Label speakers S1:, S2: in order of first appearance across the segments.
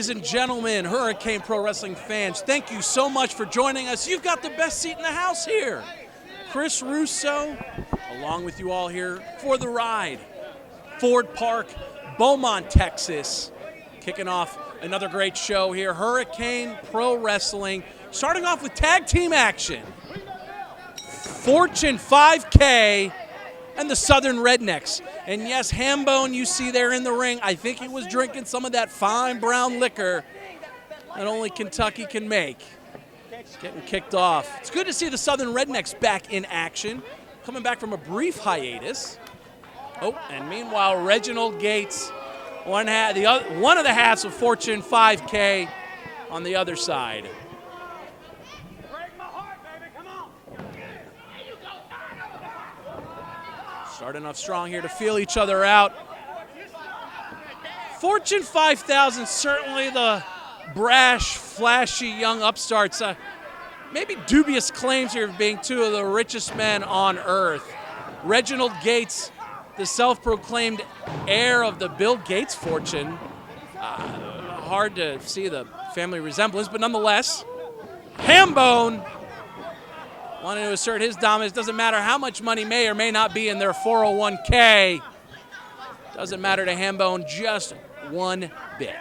S1: Ladies and gentlemen, Hurricane Pro Wrestling fans, thank you so much for joining us. You've got the best seat in the house here. Chris Russo, along with you all here for the ride. Ford Park, Beaumont, Texas, kicking off another great show here. Hurricane Pro Wrestling, starting off with tag team action. Fortune 5K and the Southern Rednecks. And yes, Hambone you see there in the ring, I think he was drinking some of that fine brown liquor that only Kentucky can make. Getting kicked off. It's good to see the Southern Rednecks back in action, coming back from a brief hiatus. Oh, and meanwhile, Reginald Gates, one of the halves of Fortune 5K on the other side. Starting off strong here to feel each other out. Fortune 5000, certainly the brash, flashy young upstarts. Maybe dubious claims here of being two of the richest men on earth. Reginald Gates, the self-proclaimed heir of the Bill Gates fortune. Hard to see the family resemblance, but nonetheless, Hambone wanting to assert his dominance. Doesn't matter how much money may or may not be in their 401k. Doesn't matter to Hambone just one bit.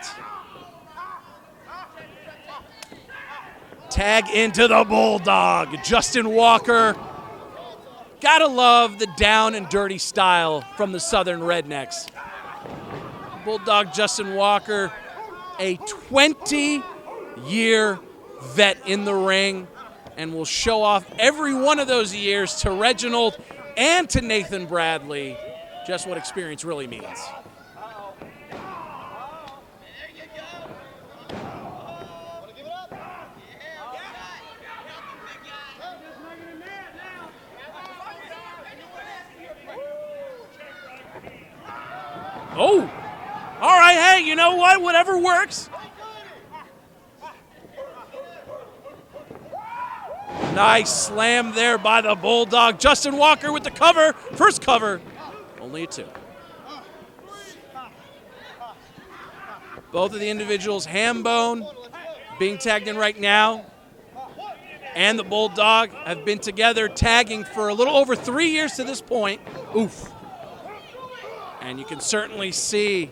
S1: Tag into the Bulldog, Justin Walker. Gotta love the down and dirty style from the Southern Rednecks. Bulldog Justin Walker, a 20-year vet in the ring, and will show off every one of those years to Reginald and to Nathan Bradley just what experience really means. Oh, all right, hey, you know what? Whatever works. Nice slam there by the Bulldog. Justin Walker with the cover. First cover, only a 2. Both of the individuals, Hambone being tagged in right now, and the Bulldog have been together tagging for a little over 3 years to this point. Oof. And you can certainly see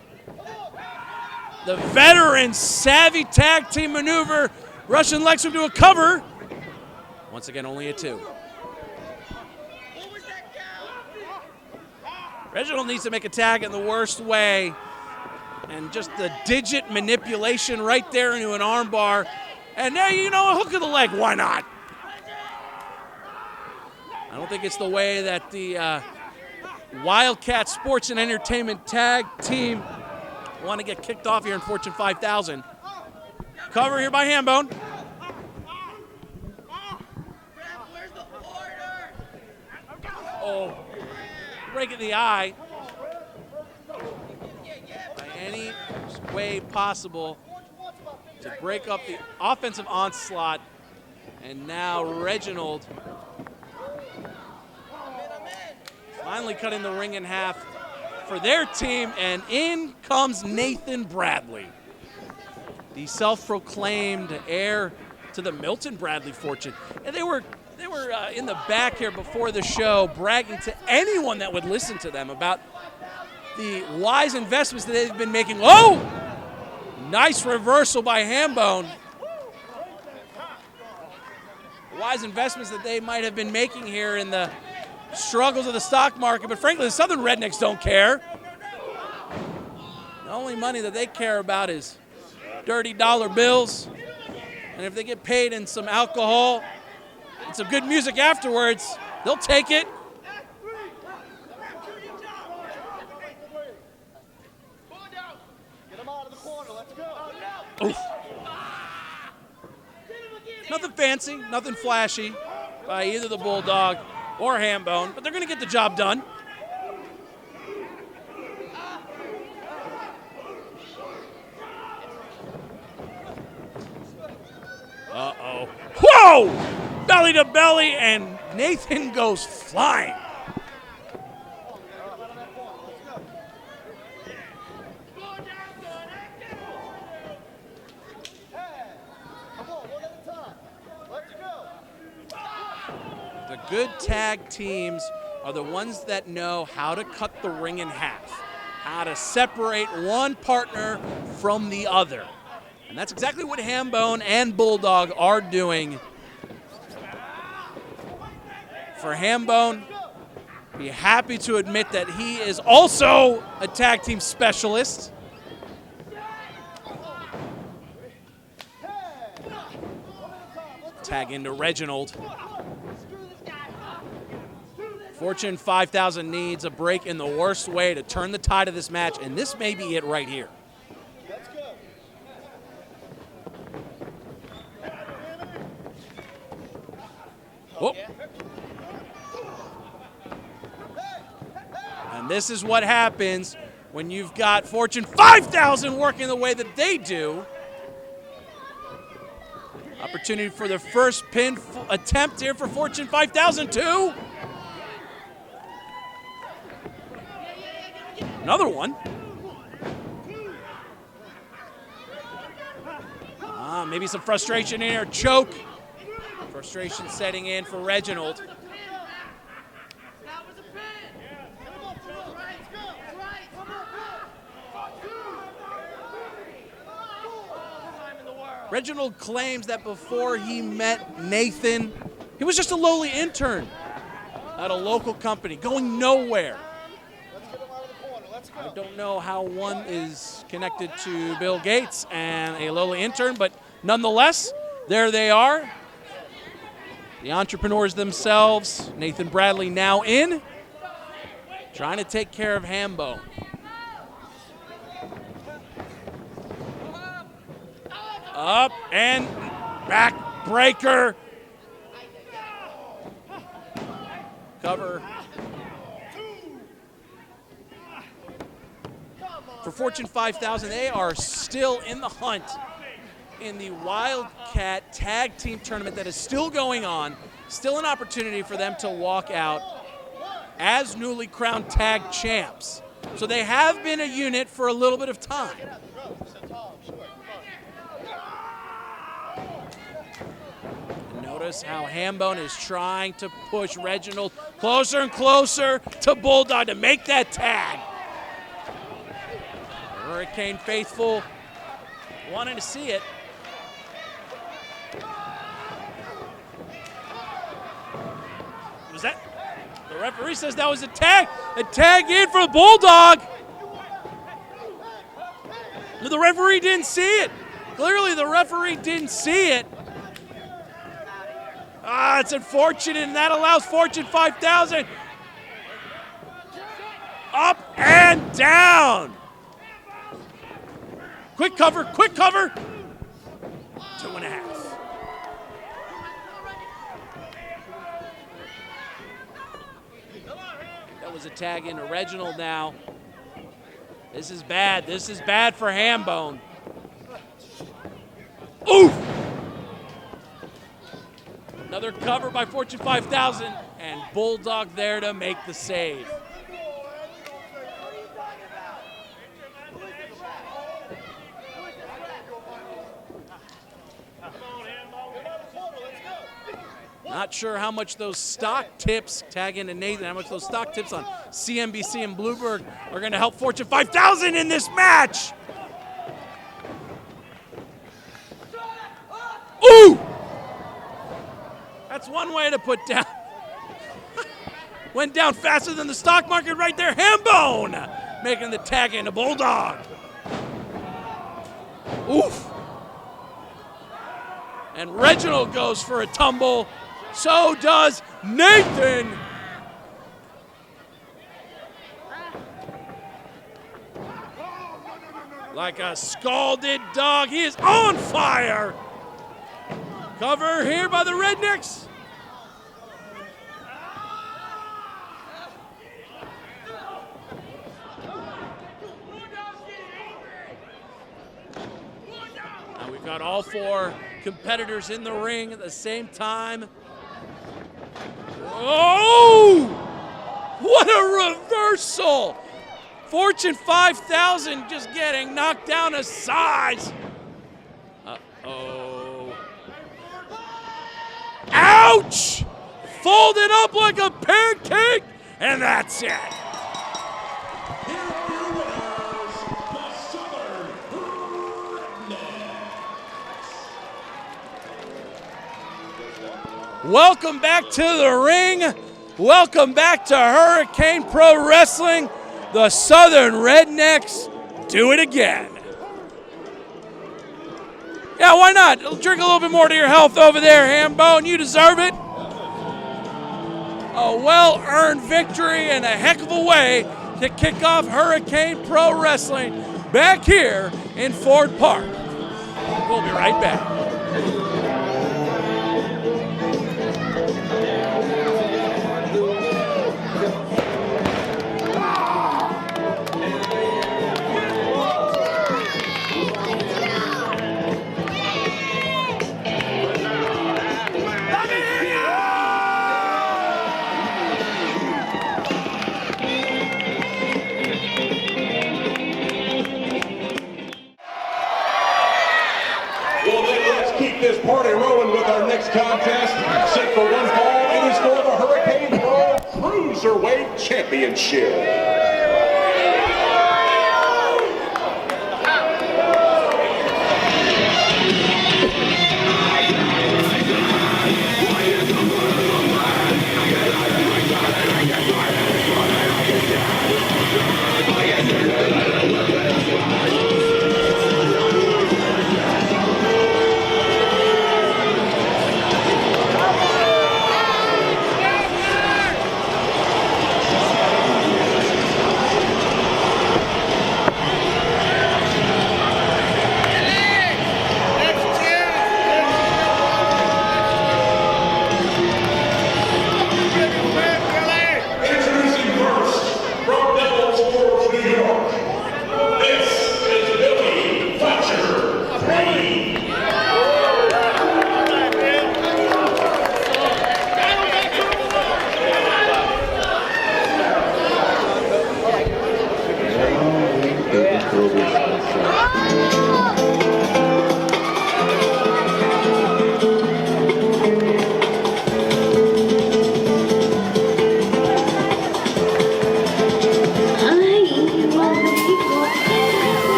S1: the veteran savvy tag team maneuver. Russian Lexum to a cover. Once again, only a 2. Reginald needs to make a tag in the worst way. And just the digit manipulation right there into an armbar. And now, you know, a hook of the leg, why not? I don't think it's the way that the Wildcat Sports and Entertainment tag team want to get kicked off here in Fortune 5000. Cover here by Hambone. Oh, break in the eye. By any way possible to break up the offensive onslaught. And now Reginald finally cutting the ring in half for their team, and in comes Nathan Bradley, the self-proclaimed heir to the Milton Bradley fortune. And they were in the back here before the show bragging to anyone that would listen to them about the wise investments that they've been making. Oh! Nice reversal by Hambone. Wise investments that they might have been making here in the struggles of the stock market, but frankly, the Southern Rednecks don't care. The only money that they care about is dirty dollar bills, and if they get paid in some alcohol and some good music afterwards, they'll take it. Oof. Nothing fancy, nothing flashy by either the Bulldog or Hambone, but they're going to get the job done. Uh-oh. Whoa! Belly to belly, and Nathan goes flying. The good tag teams are the ones that know how to cut the ring in half, how to separate one partner from the other. And that's exactly what Hambone and Bulldog are doing. For Hambone, be happy to admit that he is also a tag team specialist. Tag into Reginald. Fortune 5000 needs a break in the worst way to turn the tide of this match, and this may be it right here. Oh. And this is what happens when you've got Fortune 5000 working the way that they do. Opportunity for the first pin attempt here for Fortune 5000 too. Another one. Maybe some frustration in here. Choke. Frustration setting in for Reginald. Reginald claims that before he met Nathan, he was just a lowly intern at a local company, going nowhere. I don't know how one is connected to Bill Gates and a lowly intern, but nonetheless, there they are. The entrepreneurs themselves, Nathan Bradley now in, trying to take care of Hambone. Up and back breaker. Cover. For Fortune 5000, they are still in the hunt in the Wildcat Tag Team Tournament that is still going on. Still an opportunity for them to walk out as newly crowned tag champs. So they have been a unit for a little bit of time. Notice how Hambone is trying to push Reginald closer and closer to Bulldog to make that tag. Hurricane faithful wanting to see it. Was that? The referee says that was a tag. A tag in for Bulldog. The referee didn't see it. Clearly the referee didn't see it. It's unfortunate, and that allows Fortune 5000 up and down. Quick cover, quick cover. 2.5. That was a tag into Reginald now. This is bad. This is bad for Hambone. Oof! Another cover by Fortune 5000, and Bulldog there to make the save. Not sure how much those stock tips, tag into Nathan, how much those stock tips on CNBC and Bloomberg are going to help Fortune 5000 in this match. Ooh! That's one way to put down. Went down faster than the stock market right there. Hambone making the tag into Bulldog. Oof. And Reginald goes for a tumble. So does Nathan. Like a scalded dog, he is on fire. Cover here by the Rednecks. Now we've got all four competitors in the ring at the same time. Oh! What a reversal! Fortune 5000 just getting knocked down a size. Uh-oh. Ouch! fold it up like a pancake, and that's it. Welcome back to the ring. Welcome back to Hurricane Pro Wrestling. The Southern Rednecks do it again. Yeah, why not? Drink a little bit more to your health over there, Hambone. You deserve it. A well-earned victory and a heck of a way to kick off Hurricane Pro Wrestling back here in Ford Park. We'll be right back.
S2: This party rolling with our next contest. Set for one fall, it is for the Hurricane Pro Cruiserweight Championship.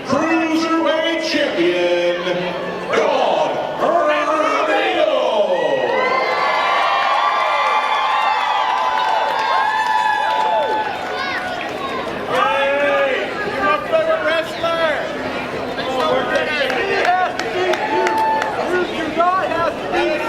S2: Cruiserweight Champion, Don Hernando.
S3: Hey, you're my favorite wrestler. He has to beat you. You do not have to beat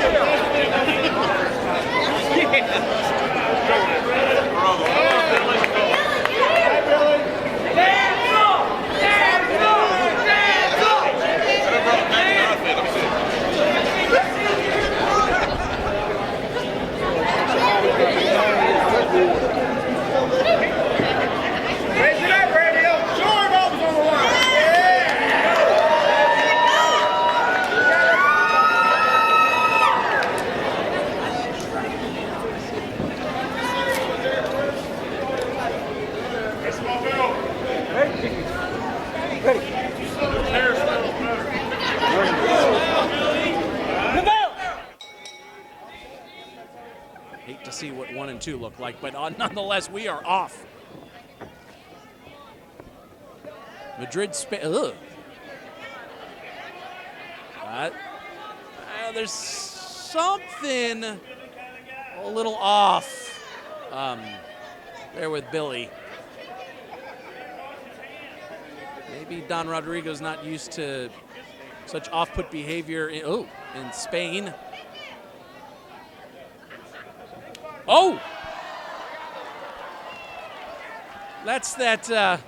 S1: Hate to see what 1 and 2 look like, but nonetheless, we are off. Madrid, Spain. There's something a little off there with Billy. Maybe Don Rodrigo's not used to such off-put behavior in Spain. Oh! That's that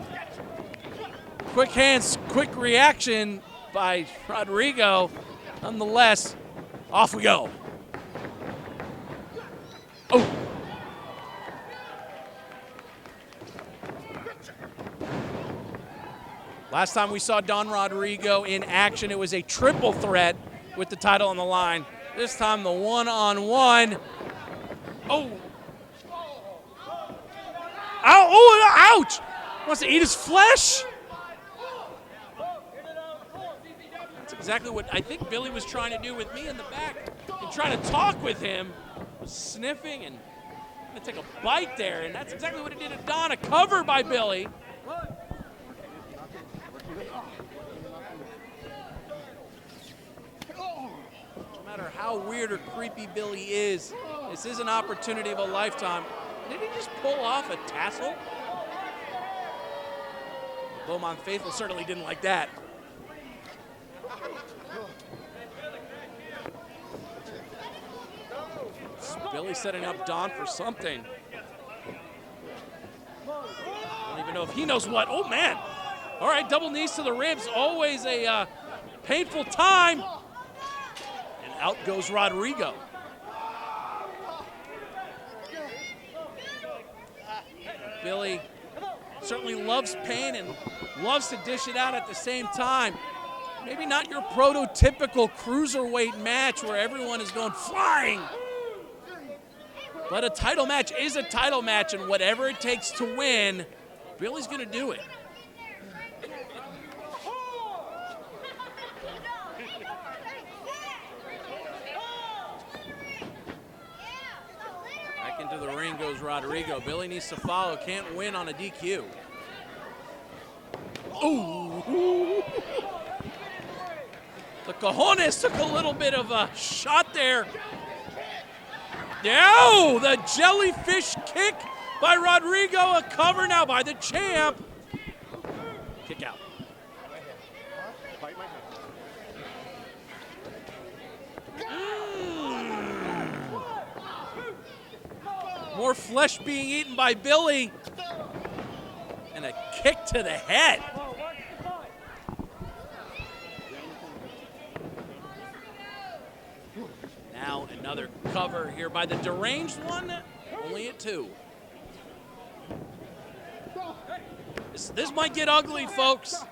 S1: quick hands, quick reaction by Rodrigo. Nonetheless, off we go. Oh! Last time we saw Don Rodrigo in action, it was a triple threat with the title on the line. This time the one-on-one. Oh! Ow! Oh, ouch! Wants to eat his flesh? That's exactly what I think Billy was trying to do with me in the back and trying to talk with him. Was sniffing and gonna take a bite there, and that's exactly what it did to Don. A cover by Billy. No matter how weird or creepy Billy is, this is an opportunity of a lifetime. Did he just pull off a tassel? Beaumont faithful certainly didn't like that. Billy setting up Don for something. I don't even know if he knows what. Oh, man. All right, double knees to the ribs. Always a painful time. And out goes Rodrigo. Billy certainly loves pain and loves to dish it out at the same time. Maybe not your prototypical cruiserweight match where everyone is going flying. But a title match is a title match, and whatever it takes to win, Billy's going to do it. Back into the ring goes Rodrigo. Billy needs to follow. Can't win on a DQ. Ooh. The cojones took a little bit of a shot there. No, the jellyfish kick by Rodrigo. A cover now by the champ. Kick out. More flesh being eaten by Billy. And a kick to the head. Now another cover here by the deranged one, only at 2. This might get ugly, folks.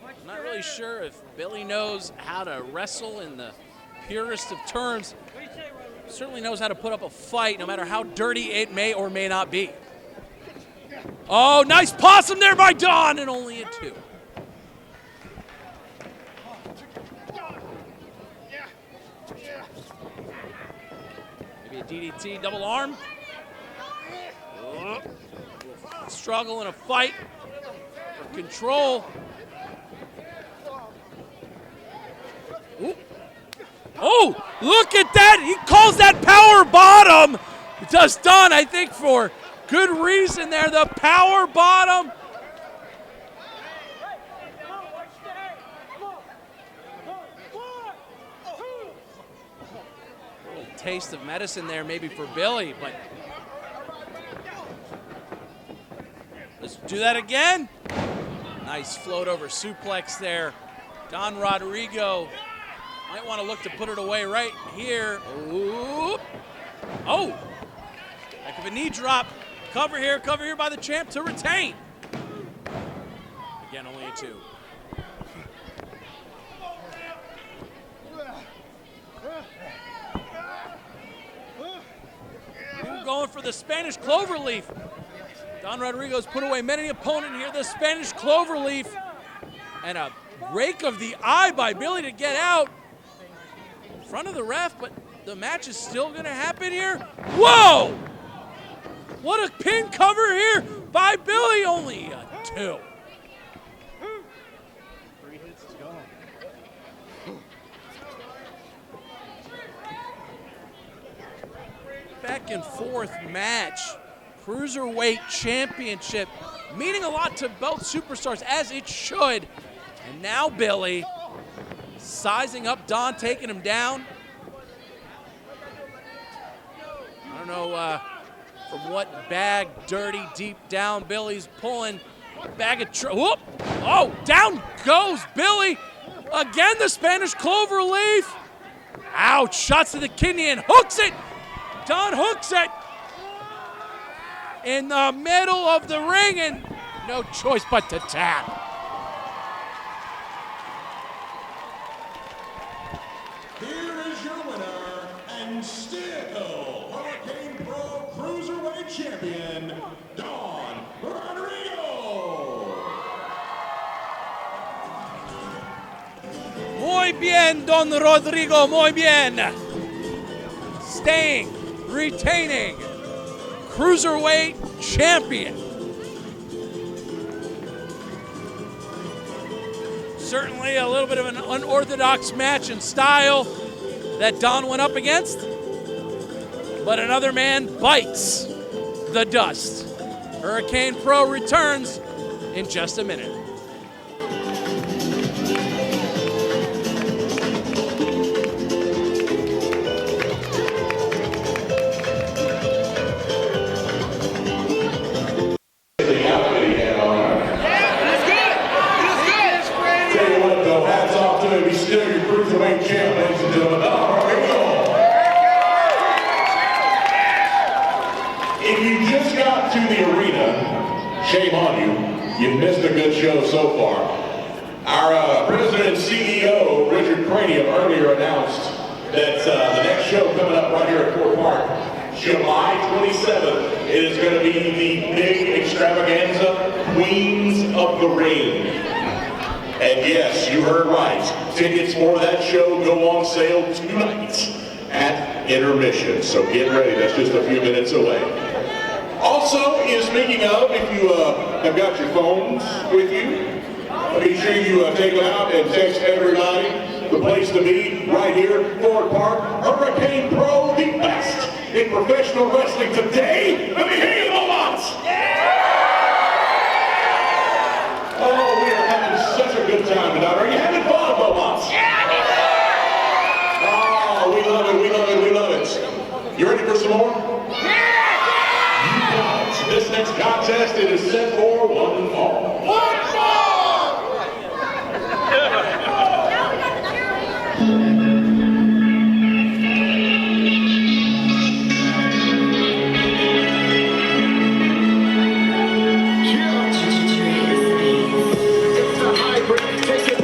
S1: I'm not really sure if Billy knows how to wrestle in the purest of terms. Certainly knows how to put up a fight, no matter how dirty it may or may not be. Oh, nice possum there by Don, and only at 2. DDT, double arm. Struggle in a fight for control. Ooh. Oh, look at that. He calls that power bottom. It does Don, I think, for good reason there. The power bottom. Taste of medicine there maybe for Billy, but let's do that again. Nice float over suplex there. Don Rodrigo might want to look to put it away right here. Ooh. Oh, heck of a knee drop. Cover here by the champ to retain. Again, only a 2. Going for the Spanish cloverleaf. Don Rodrigo's put away many opponent here. The Spanish cloverleaf. And a rake of the eye by Billy to get out. In front of the ref, but the match is still going to happen here. Whoa! What a pin cover here by Billy. Only a 2.
S3: 3 hits to go.
S1: Back and forth match. Cruiserweight Championship. Meaning a lot to both superstars, as it should. And now Billy sizing up Don, taking him down. I don't know from what bag, dirty deep down, Billy's pulling. Bag of whoop! Oh, down goes Billy. Again, the Spanish clover leaf. Ouch, shots to the kidney and hooks it. Don hooks it in the middle of the ring, and no choice but to tap.
S2: Here is your winner and still Hurricane Pro Cruiserweight Champion, Don Rodrigo.
S1: Muy bien, Don Rodrigo, muy bien. Staying, retaining, Cruiserweight Champion. Certainly a little bit of an unorthodox match in style that Don went up against, but another man bites the dust. Hurricane Pro returns in just a minute.
S2: Cruiserweight champ, ladies and gentlemen, Don Rodrigo. If you just got to the arena, shame on you. You've missed a good show so far. Our president and CEO, Richard Cranium, earlier announced that the next show coming up right here at Fort Park, July 27th, it is going to be the big extravaganza, Queens of the Ring. And yes, you heard right. Tickets for that show go on sale tonight at intermission. So get ready. That's just a few minutes away. Also, speaking of, if you have got your phones with you, be sure you take them out and text everybody the place to be right here, Fort Park. Hurricane Pro, the best in professional wrestling today. Let me hear you, Beaumont! Oh, we are having such a good time tonight. Are you having fun, Beaumont? Oh, we love it, we love it, we love it. You ready for some more? You got it. This next contest, it is set for one fall. One fall! It's the hybrid. Take it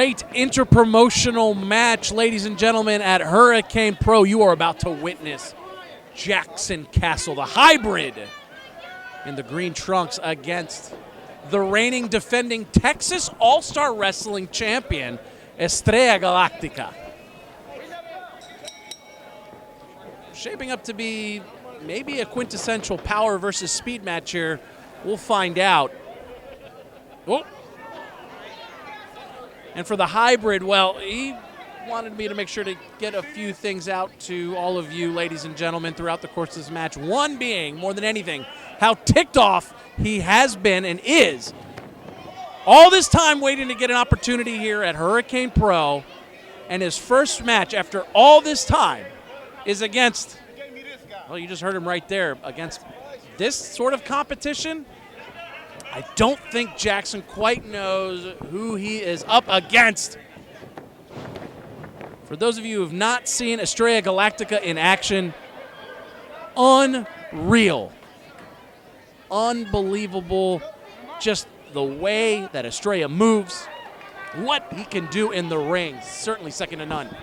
S1: great interpromotional match, ladies and gentlemen, at Hurricane Pro. You are about to witness Jackson Castle, the hybrid, in the green trunks against the reigning defending Texas All-Star Wrestling champion, Estrella Galactica. Shaping up to be maybe a quintessential power versus speed match here. We'll find out. Oh. And for the hybrid, well, he wanted me to make sure to get a few things out to all of you, ladies and gentlemen, throughout the course of this match. One being, more than anything, how ticked off he has been and is all this time waiting to get an opportunity here at Hurricane Pro. And his first match after all this time is against, well, you just heard him right there, against this sort of competition. I don't think Jackson quite knows who he is up against. For those of you who have not seen Estrella Galactica in action, unreal. Unbelievable. Just the way that Estrella moves, what he can do in the ring, certainly second to none.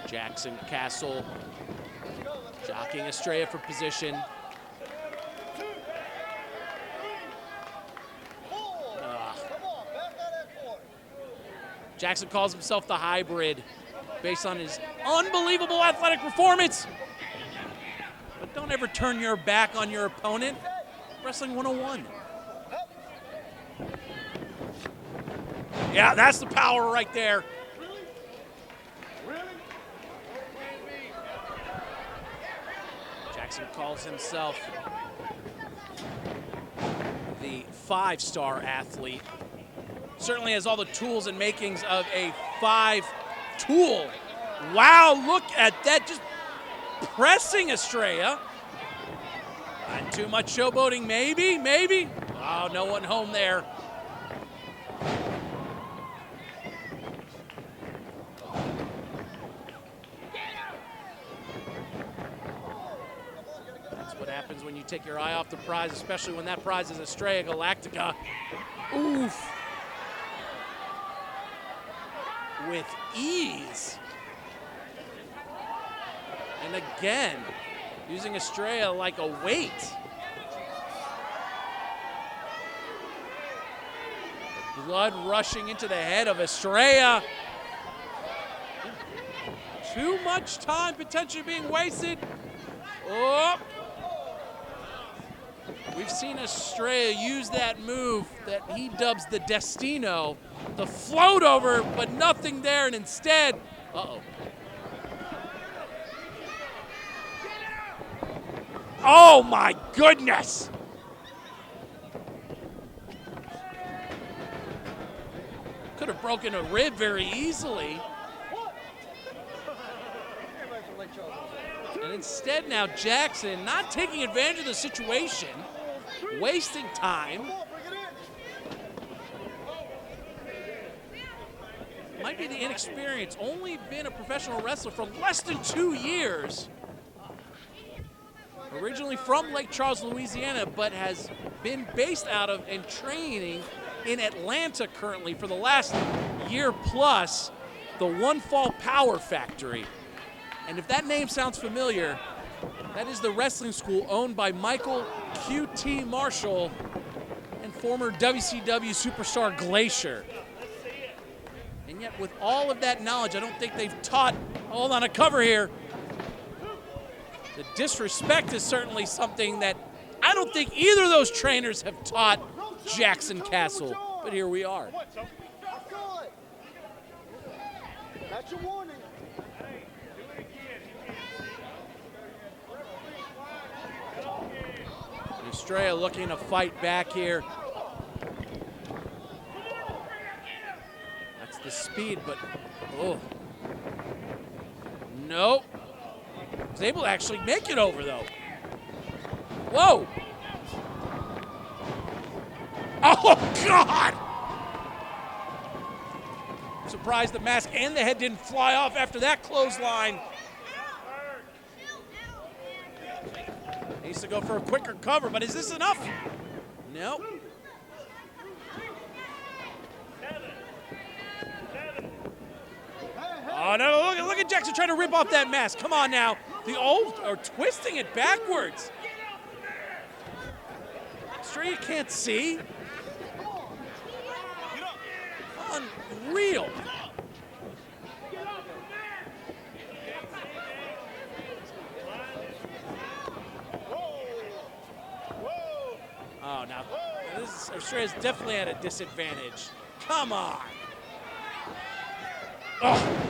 S1: Jackson Castle jockeying Estrella for position. Jackson calls himself the hybrid based on his unbelievable athletic performance. But don't ever turn your back on your opponent. Wrestling 101. Yeah, that's the power right there. Jackson calls himself the five-star athlete. Certainly has all the tools and makings of a five-tool. Wow, look at that, just pressing Estrella. Not too much showboating, maybe. Oh, no one home there. That's what happens when you take your eye off the prize, especially when that prize is Estrella Galactica. Oof. With ease. And again, using Estrella like a weight. The blood rushing into the head of Estrella. Too much time potentially being wasted. Oh. We've seen Estrella use that move that he dubs the Destino, the float over, but nothing there, and instead, uh-oh. Oh my goodness! Could have broken a rib very easily. And instead now Jackson not taking advantage of the situation, wasting time. Might be the inexperience, only been a professional wrestler for less than 2 years. Originally from Lake Charles, Louisiana, but has been based out of and training in Atlanta currently for the last year plus, the One Fall Power Factory. And if that name sounds familiar, that is the wrestling school owned by Michael QT Marshall and former WCW superstar Glacier. And yet with all of that knowledge, I don't think they've taught, hold on, a cover here. The disrespect is certainly something that I don't think either of those trainers have taught Jackson Castle. But here we are.
S3: That's your warning.
S1: Estrella looking to fight back here. That's the speed, but oh. Nope. Was able to actually make it over though. Whoa. Oh God. Surprised the mask and the head didn't fly off after that clothesline. Needs to go for a quicker cover, but is this enough? Nope. Oh, no, look at Jackson trying to rip off that mask. Come on now. The old are twisting it backwards. Estrella can't see. Unreal. Oh, now this Estrella's definitely at a disadvantage. Come on. Oh.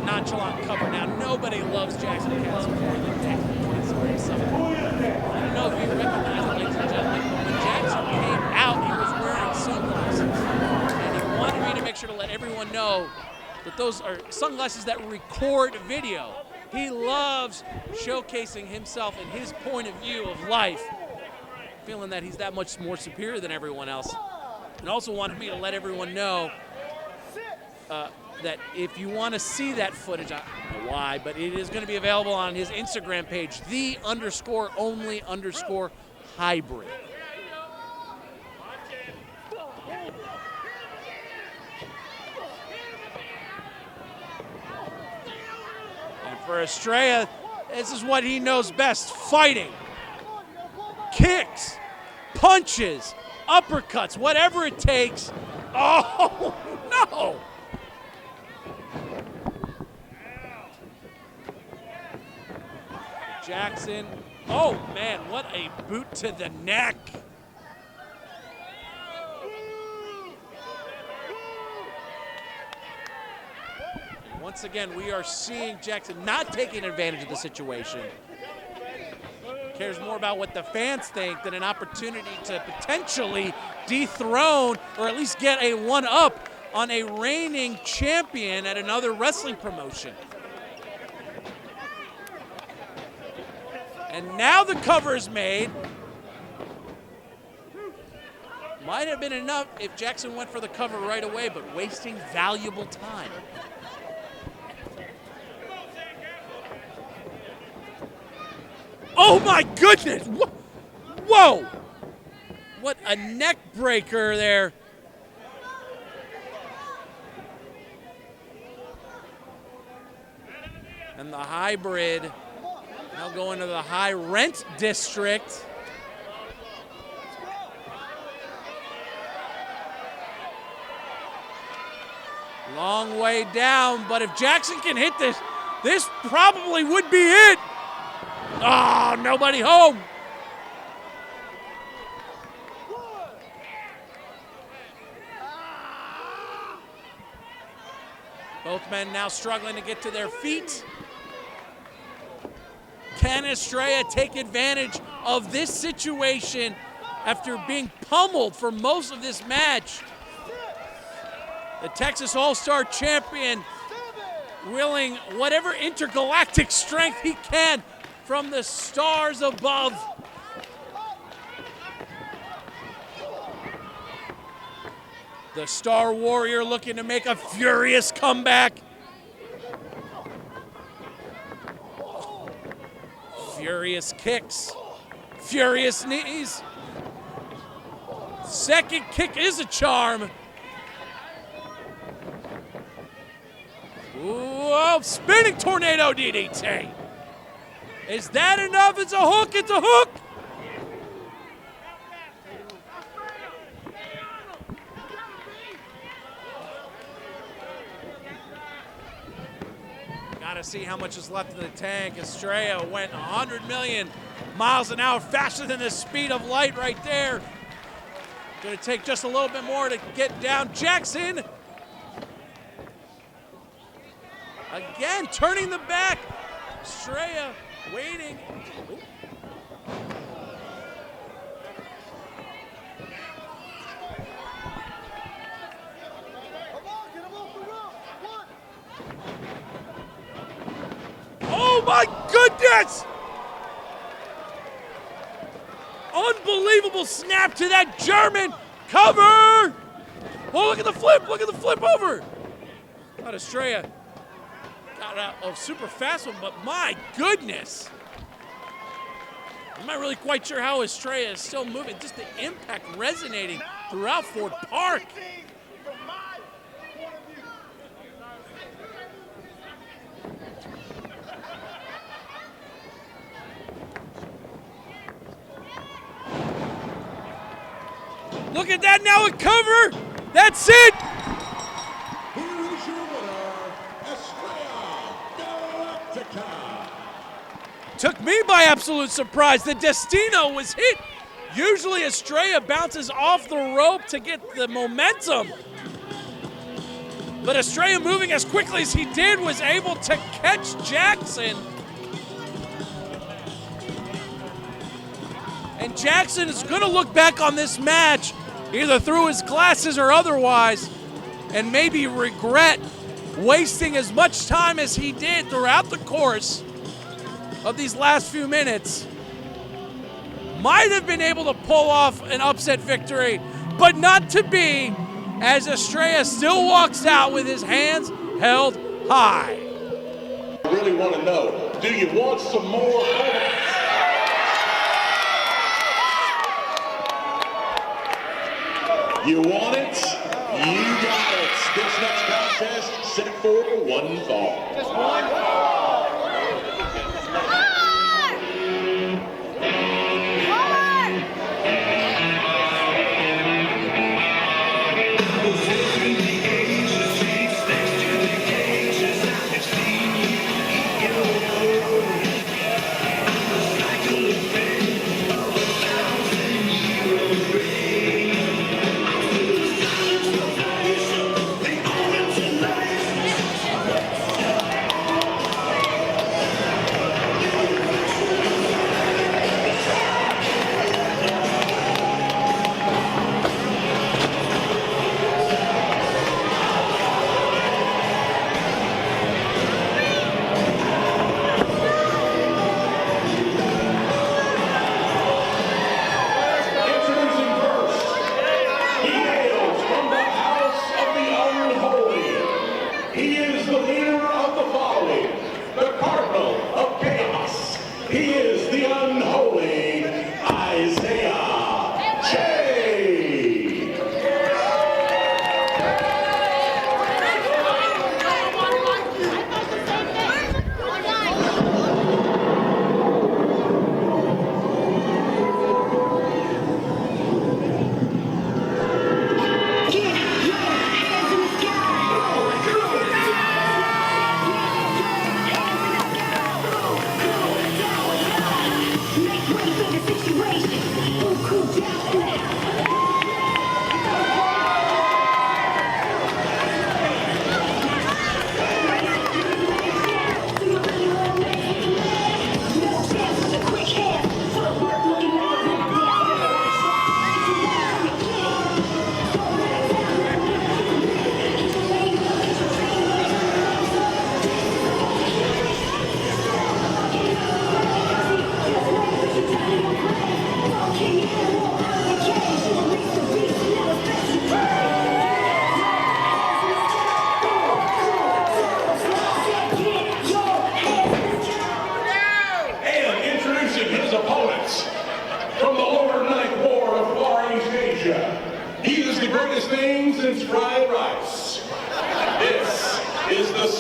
S1: Nonchalant cover. Now, nobody loves Jackson Castle more than that. I don't know if you recognize it, ladies and gentlemen, but when Jackson came out, he was wearing sunglasses. And he wanted me to make sure to let everyone know that those are sunglasses that record video. He loves showcasing himself and his point of view of life, feeling that he's that much more superior than everyone else. And also wanted me to let everyone know that if you want to see that footage, I don't know why, but it is going to be available on his Instagram page, _only_hybrid. And for Estrella, this is what he knows best, fighting. Kicks, punches, uppercuts, whatever it takes. Oh, no! Jackson, oh man, what a boot to the neck. And once again, we are seeing Jackson not taking advantage of the situation. Cares more about what the fans think than an opportunity to potentially dethrone or at least get a one-up on a reigning champion at another wrestling promotion. And now the cover is made. Might have been enough if Jackson went for the cover right away, but wasting valuable time. Oh my goodness! Whoa! What a neck breaker there. And the hybrid now going to the high rent district. Long way down, but if Jackson can hit this, this probably would be it. Oh, nobody home. Both men now struggling to get to their feet. Can Estrella take advantage of this situation after being pummeled for most of this match? The Texas All-Star champion willing whatever intergalactic strength he can from the stars above. The Star Warrior looking to make a furious comeback. Furious kicks, furious knees. Second kick is a charm. Whoa, spinning tornado DDT. Is that enough? It's a hook, it's a hook. Gotta see how much is left in the tank. Estrella went 100 million miles an hour faster than the speed of light right there. Gonna take just a little bit more to get down. Jackson. Again, turning the back. Estrella waiting. Ooh. Oh my goodness! Unbelievable snap to that German cover! Oh, look at the flip over! Thought Estrella got out a super fast one, but my goodness. I'm not really quite sure how Estrella is still moving. Just the impact resonating throughout Ford Park. Look at that now, a cover. That's it.
S2: Here is your winner, Estrella Galactica.
S1: Took me by absolute surprise. The Destino was hit. Usually Estrella bounces off the rope to get the momentum. But Estrella, moving as quickly as he did, was able to catch Jackson. And Jackson is going to look back on this match, either through his glasses or otherwise, and maybe regret wasting as much time as he did throughout the course of these last few minutes. Might have been able to pull off an upset victory, but not to be, as Estrella still walks out with his hands held high.
S2: I really want to know, do you want some more? You want it? You got it. This next contest set for one fall.
S3: Just one fall.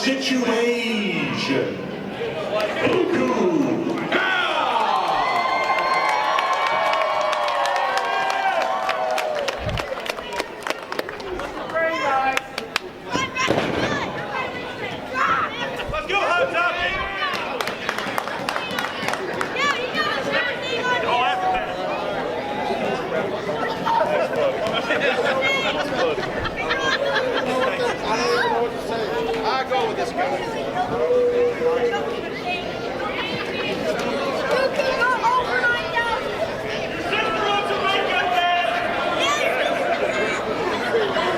S2: Situation. Buku.
S3: Let's go, hot top. All after I go with this guy.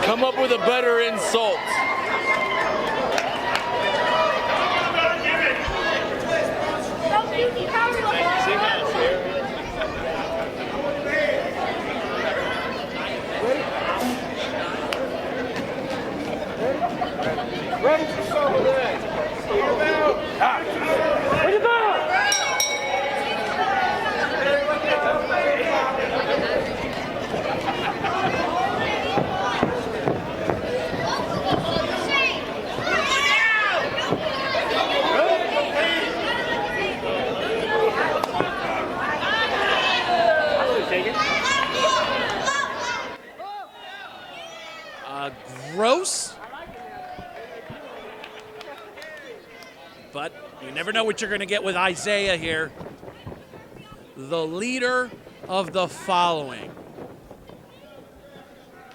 S4: Come up with a better insult.
S3: Ready?
S1: never know what you're going to get with Isaiah here. The leader of the following.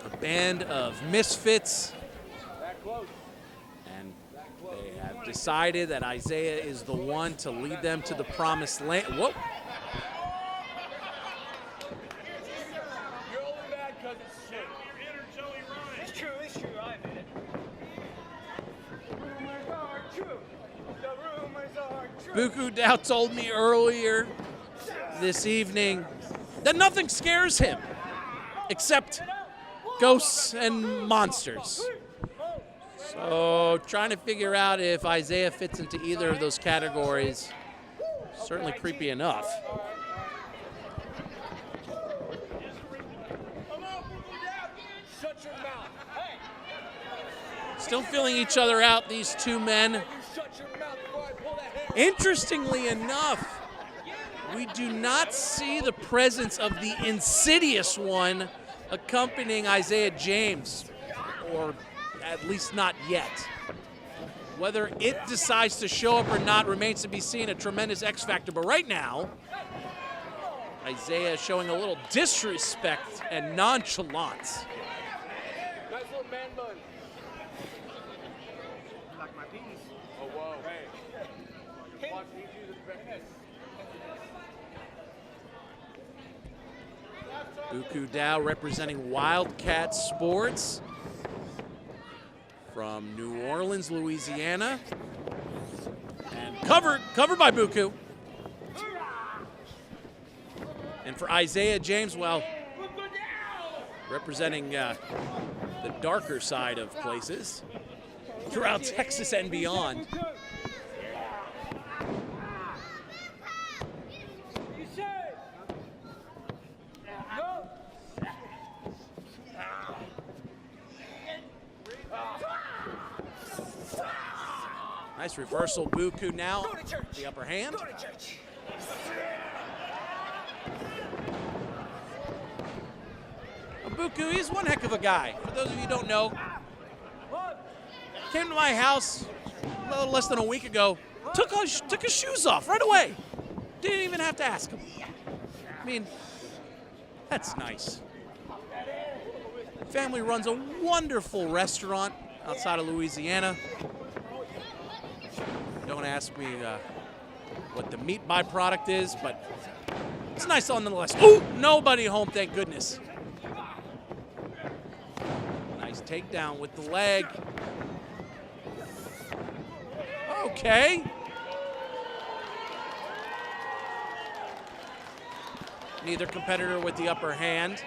S1: A band of misfits. And they have decided that Isaiah is the one to lead them to the promised land. Whoa.
S4: You're only mad because it's shit.
S3: It's true, I admit it. Rumors are true. The rumors are true.
S1: Buku Dow told me earlier this evening that nothing scares him except ghosts and monsters. So trying to figure out if Isaiah fits into either of those categories, certainly creepy enough.
S4: Shut your mouth.
S1: Still feeling each other out, these two men.
S4: You shut your mouth before I pull that hammer.
S1: Interestingly enough, we do not see the presence of the insidious one accompanying Isaiah James, or at least not yet. Whether it decides to show up or not remains to be seen, a tremendous X factor. But right now, Isaiah showing a little disrespect and nonchalance.
S4: Nice little man bun.
S3: Like my penis.
S4: Oh, whoa. Hey. Watch me do the breakfast.
S1: Buku Dow representing Wildcat Sports from New Orleans, Louisiana. And covered by Buku. And for Isaiah James, well, representing the darker side of places throughout Texas and beyond. Nice reversal, Buku now, the upper hand. Buku, he's one heck of a guy. For those of you who don't know, came to my house a little less than a week ago, took his shoes off right away. Didn't even have to ask him. I mean, that's nice. Family runs a wonderful restaurant outside of Louisiana. Don't ask me what the meat byproduct is, but it's nice nonetheless. Ooh, nobody home, thank goodness. Nice takedown with the leg. Okay. Neither competitor with the upper hand.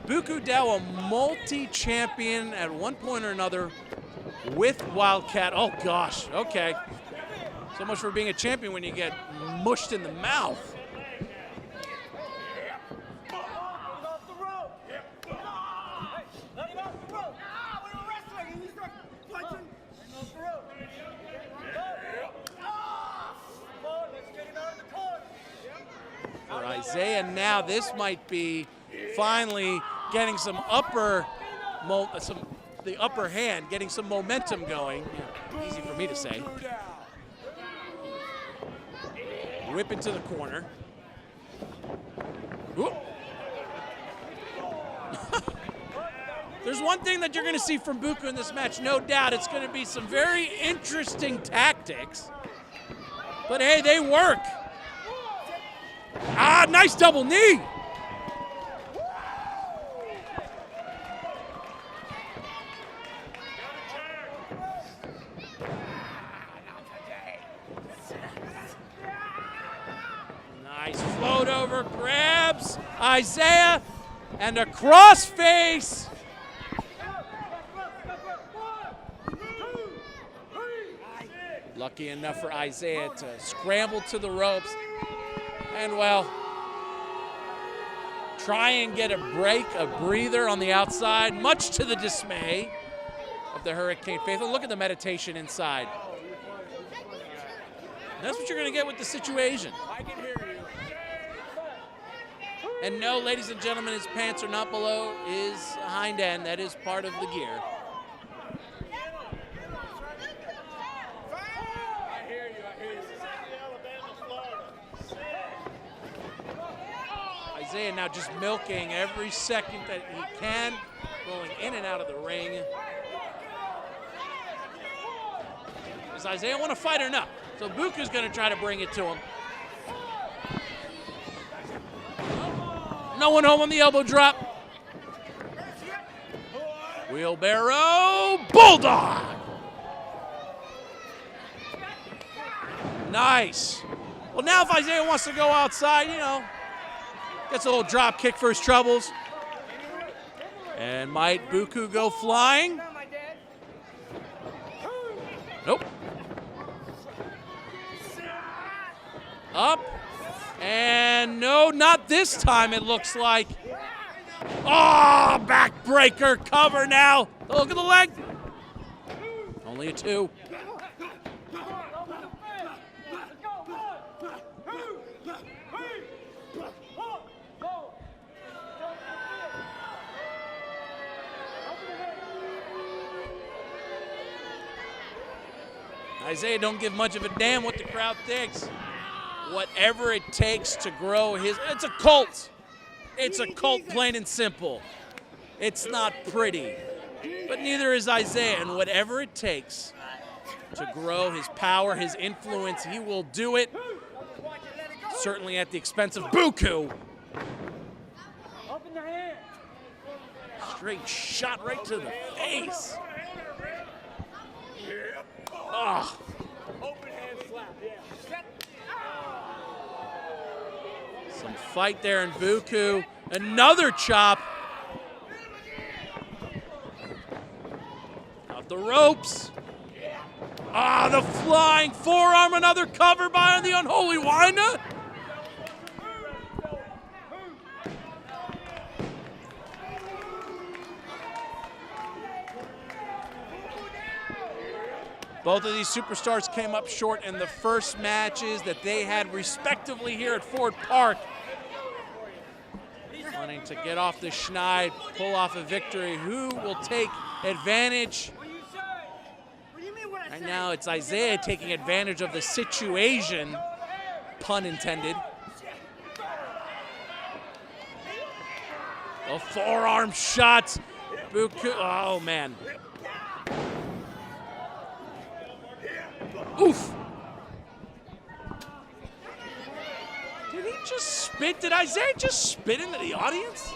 S1: Buku Dow, a multi-champion at one point or another with Wildcat. Oh gosh, okay. So much for being a champion when you get mushed in the mouth. For Isaiah now, this might be finally getting some the upper hand, getting some momentum going. Yeah, easy for me to say. Whip into the corner. There's one thing that you're going to see from Buku in this match, no doubt. It's going to be some very interesting tactics. But hey, they work. Ah, nice double knee. Nice float over, grabs Isaiah, and a crossface. Lucky enough for Isaiah to scramble to the ropes and, well, try and get a break, a breather on the outside, much to the dismay of the Hurricane faithful. Look at the meditation inside. That's what you're going to get with the situation.
S4: I can hear you.
S1: And no, ladies and gentlemen, his pants are not below his hind end. That is part of the gear.
S4: I hear you.
S1: Isaiah now just milking every second that he can, rolling in and out of the ring. Does Isaiah want to fight or not? So Buku's going to try to bring it to him. No one home on the elbow drop. Wheelbarrow Bulldog. Nice. Well, now if Isaiah wants to go outside, you know, gets a little drop kick for his troubles. And might Buku go flying? Nope. Up. And no, not this time, it looks like. Oh, backbreaker cover now. Look at the leg. Only a 2. Isaiah don't give much of a damn what the crowd thinks. Whatever it takes to grow his, it's a cult. It's a cult, plain and simple. It's not pretty, but neither is Isaiah, and whatever it takes to grow his power, his influence, he will do it, certainly at the expense of Buku. Straight shot right to the face. Oh.
S4: Open hand slap, yeah.
S1: Some fight there in Buku. Another chop. Off the ropes. Ah, the flying forearm. Another cover by the Unholy Wanda. Both of these superstars came up short in the first matches that they had respectively here at Ford Park. Wanting to get off the schneid, pull off a victory. Who will take advantage? Right now it's Isaiah taking advantage of the situation, pun intended. A forearm shot. Buku, oh man. Oof. Did he just spit? Did Isaiah just spit into the audience?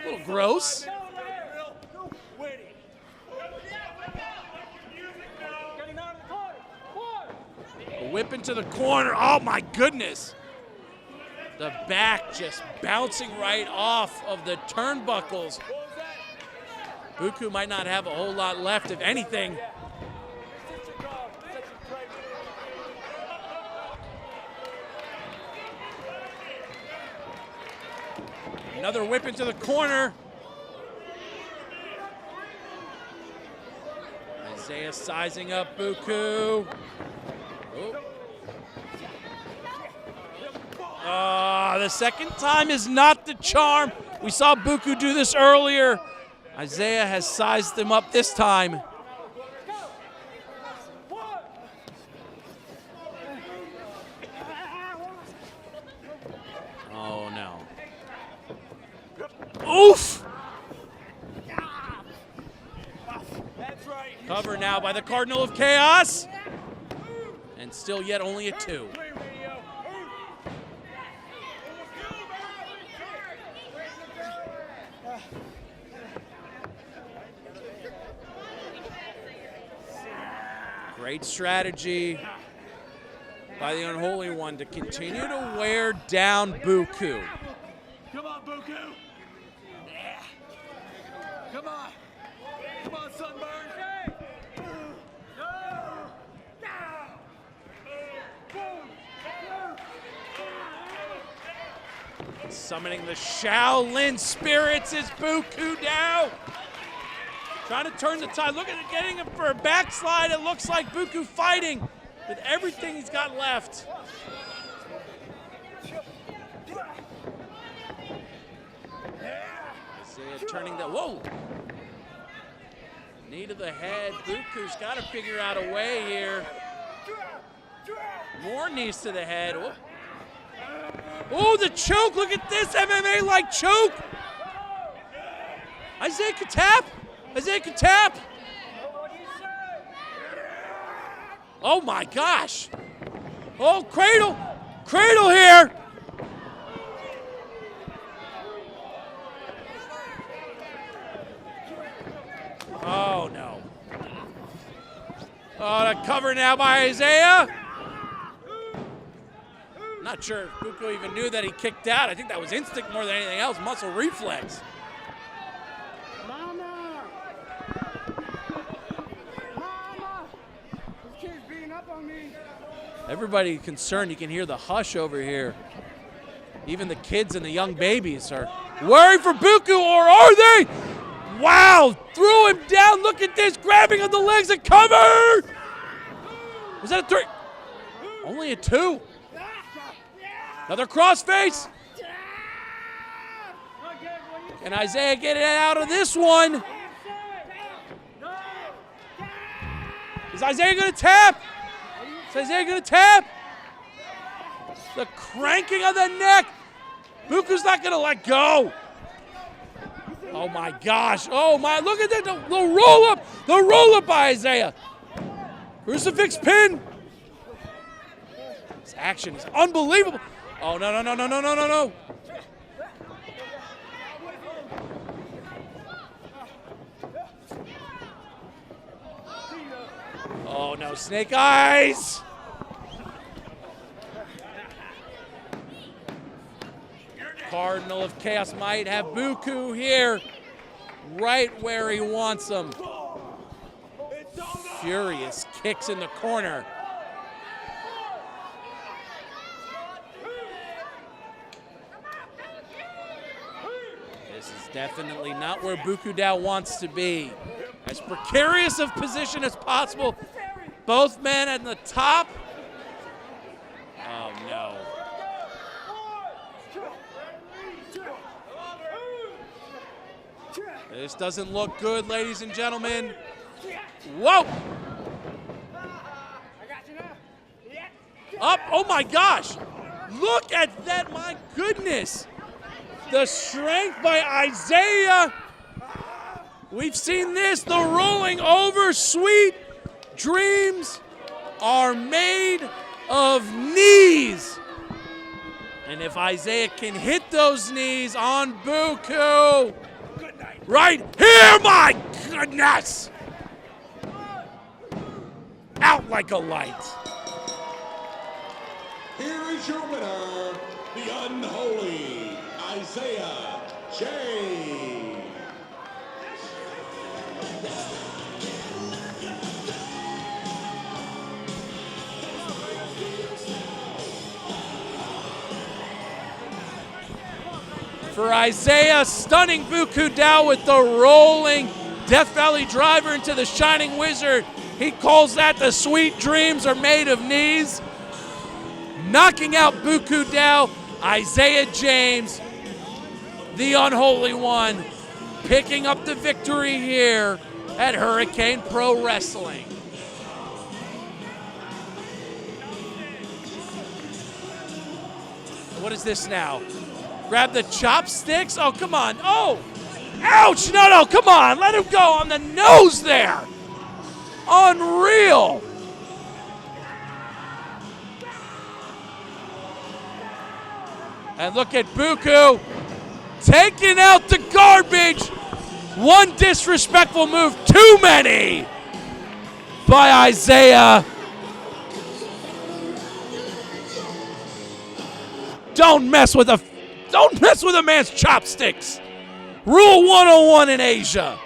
S1: A little gross. A whip into the corner. Oh my goodness. The back just bouncing right off of the turnbuckles. Buku might not have a whole lot left, if anything. Another whip into the corner. Isaiah sizing up Buku. The second time is not the charm. We saw Buku do this earlier. Isaiah has sized him up this time. Oh no. Oof! Cover now by the Cardinal of Chaos. And still yet only a 2. Great strategy by the Unholy One to continue to wear down Buku.
S4: Come on, Buku. Yeah. Come on. Come on, Sunburn.
S1: Summoning the Shaolin spirits is Buku now. Trying to turn the tide. Look at it, getting him for a backslide. It looks like Buku fighting with everything he's got left. Isaiah turning the, whoa! Knee to the head. Buku's got to figure out a way here. More knees to the head. Oh, oh, the choke. Look at this MMA-like choke. Isaiah could tap. Isaiah could tap. Oh, my gosh. Oh, cradle. Cradle here. Oh, no. Oh, the cover now by Isaiah. Not sure if Buku even knew that he kicked out. I think that was instinct more than anything else, muscle reflex.
S3: Mama! Mama! This kid's beating up on me.
S1: Everybody concerned. You can hear the hush over here. Even the kids and the young babies are worried for Buku, or are they? Wow, threw him down. Look at this, grabbing on the legs and cover. Was that a 3? Only a 2. Another crossface. Can Isaiah get it out of this one? Is Isaiah going to tap? Is Isaiah going to tap? The cranking of the neck. Buku's not going to let go. Oh my gosh. Oh my, look at that. The roll up. The roll up by Isaiah. Crucifix pin. This action is unbelievable. Oh, no, no, no, no, no, no, no, no. Oh, no, snake eyes. Cardinal of Chaos might have Buku here, right where he wants him. Furious kicks in the corner. This is definitely not where Buku Dao wants to be. As precarious of position as possible. Both men at the top. Oh, no. This doesn't look good, ladies and gentlemen. Whoa! Up, oh my gosh! Look at that, my goodness! The strength by Isaiah. We've seen this, the rolling over. Sweet dreams are made of knees. And if Isaiah can hit those knees on Buku, right here, my goodness! Out like a light.
S2: Here is your winner, the unholy Isaiah J.
S1: For Isaiah, stunning Buku Dao with the rolling Death Valley driver into the Shining Wizard. He calls that the sweet dreams are made of knees. Knocking out Buku Dao, Isaiah James, the unholy one, picking up the victory here at Hurricane Pro Wrestling. What is this now? Grab the chopsticks? Oh, come on. Oh, ouch. No, no, come on. Let him go on the nose there. Unreal. And look at Buku taking out the garbage. One disrespectful move too many by Isaiah. Don't mess with a man's chopsticks. Rule 101 in Asia.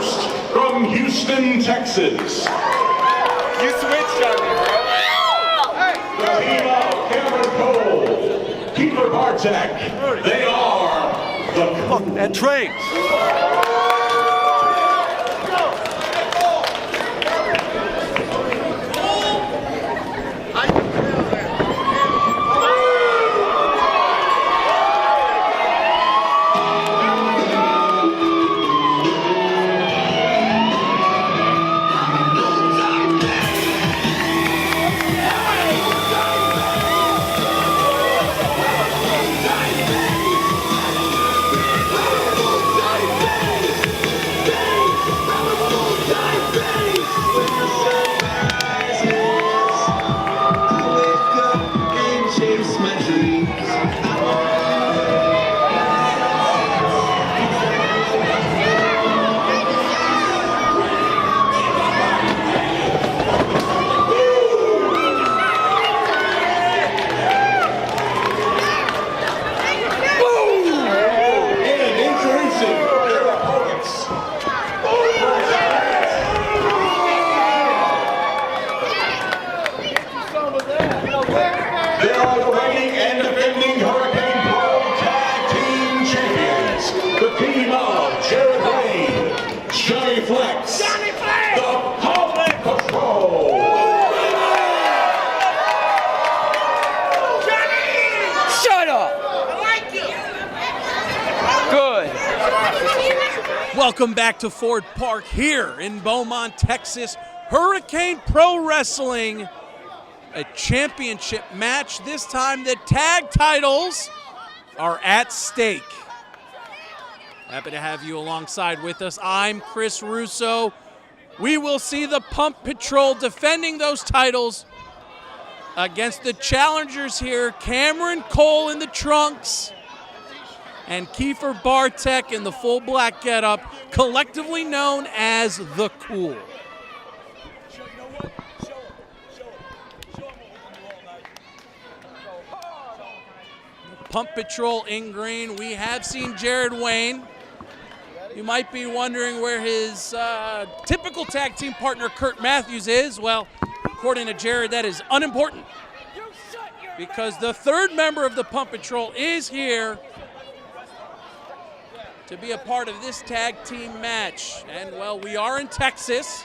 S2: first, from Houston, Texas,
S3: You switched on me, bro.
S2: the team of Cameron Cole, Keeper Bartek. They are the
S5: And train.
S2: And introducing their opponents. They are the reigning and defending Hurricane Pro Tag Team Champions. The team of Jared Wayne, Johnny Flex, the Public Patrol.
S5: Shut up. Good.
S1: Welcome back to Ford Park here in Beaumont, Texas. Hurricane Pro Wrestling, a championship match. This time the tag titles are at stake. Happy to have you alongside with us. I'm Chris Russo. We will see the Pump Patrol defending those titles against the challengers here, Cameron Cole in the trunks and Kiefer Bartek in the full black getup, collectively known as The Cool. Pump Patrol in green. We have seen Jared Wayne. You might be wondering where his typical tag team partner Kurt Matthews is. Well, according to Jared, that is unimportant because the third member of the Pump Patrol is here to be a part of this tag team match. And well, we are in Texas,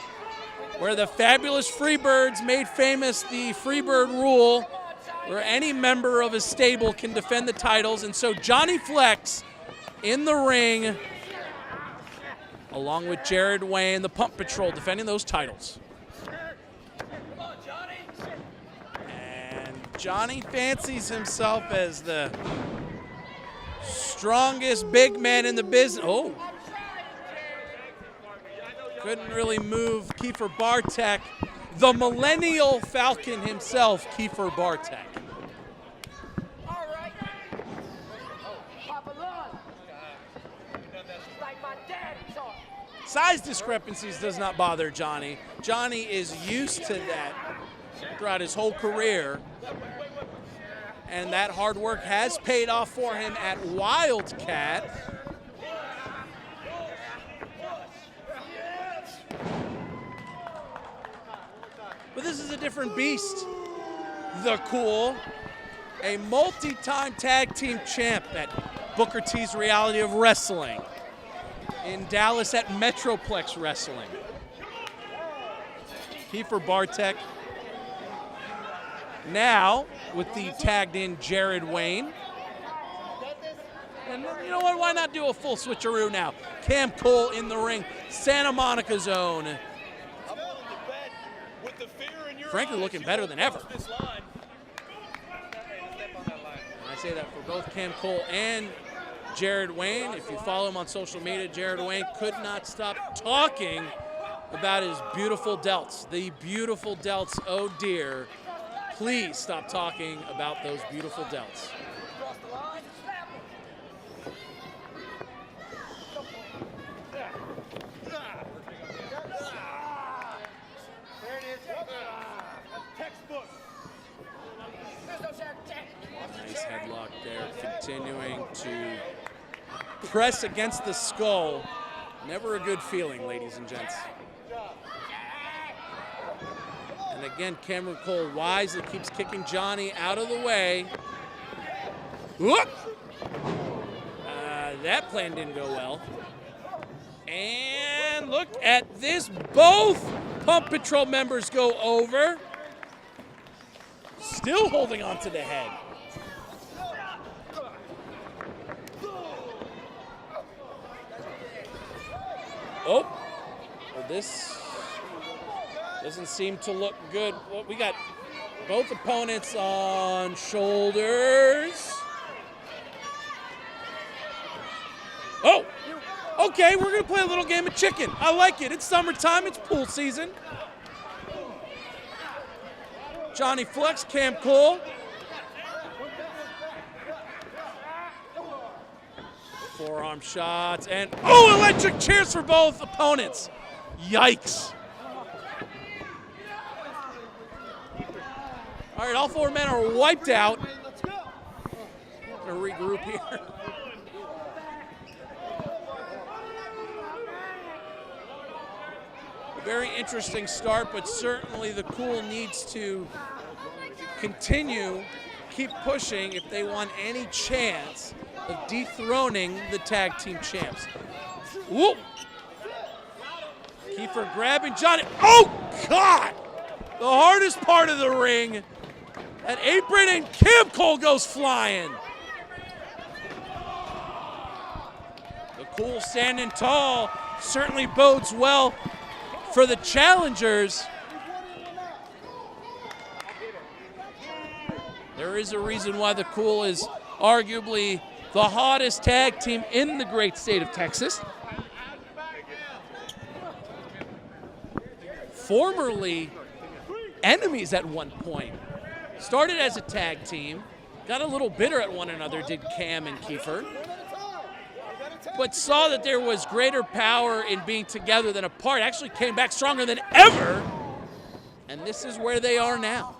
S1: where the fabulous Freebirds made famous the Freebird rule, where any member of a stable can defend the titles. And so Johnny Flex in the ring, along with Jared Wayne, the Pump Patrol, defending those titles. And Johnny fancies himself as the strongest big man in the business. Oh. Couldn't really move Kiefer Bartek. The Millennial Falcon himself, Kiefer Bartek. Size discrepancies does not bother Johnny. Johnny is used to that throughout his whole career. And that hard work has paid off for him at Wildcat. But this is a different beast. The Cool, a multi-time tag team champ at Booker T's Reality of Wrestling, in Dallas at Metroplex Wrestling. Kiefer Bartek, now with the tagged in Jared Wayne. And you know what, why not do a full switcheroo now? Cam Cole in the ring, Santa Monica's own. Frankly, looking better than ever. And I say that for both Cam Cole and Jared Wayne. If you follow him on social media, Jared Wayne could not stop talking about his beautiful delts. The beautiful delts, oh dear. Please stop talking about those beautiful delts. Nice headlock there, continuing to press against the skull. Never a good feeling, ladies and gents. And again, Cameron Cole wisely keeps kicking Johnny out of the way. Whoop! That plan didn't go well. And look at this. Both Pump Patrol members go over. Still holding on to the head. Oh, well, this doesn't seem to look good. Well, we got both opponents on shoulders. Oh, okay, we're gonna play a little game of chicken. I like it. It's summertime, it's pool season. Johnny Flex, Cam Cole. Forearm shots, and oh, electric chairs for both opponents. Yikes. All right, all four men are wiped out. Gonna regroup here. A very interesting start, but certainly the Cool needs to continue, keep pushing if they want any chance of dethroning the tag team champs. Whoop! Kiefer grabbing Johnny. Oh, God! The hardest part of the ring. That apron, and Cam Cole goes flying. The Cool standing tall certainly bodes well for the challengers. There is a reason why the Cool is arguably the hottest tag team in the great state of Texas. Formerly enemies at one point. Started as a tag team, got a little bitter at one another, did Cam and Kiefer, but saw that there was greater power in being together than apart. Actually came back stronger than ever, and this is where they are now.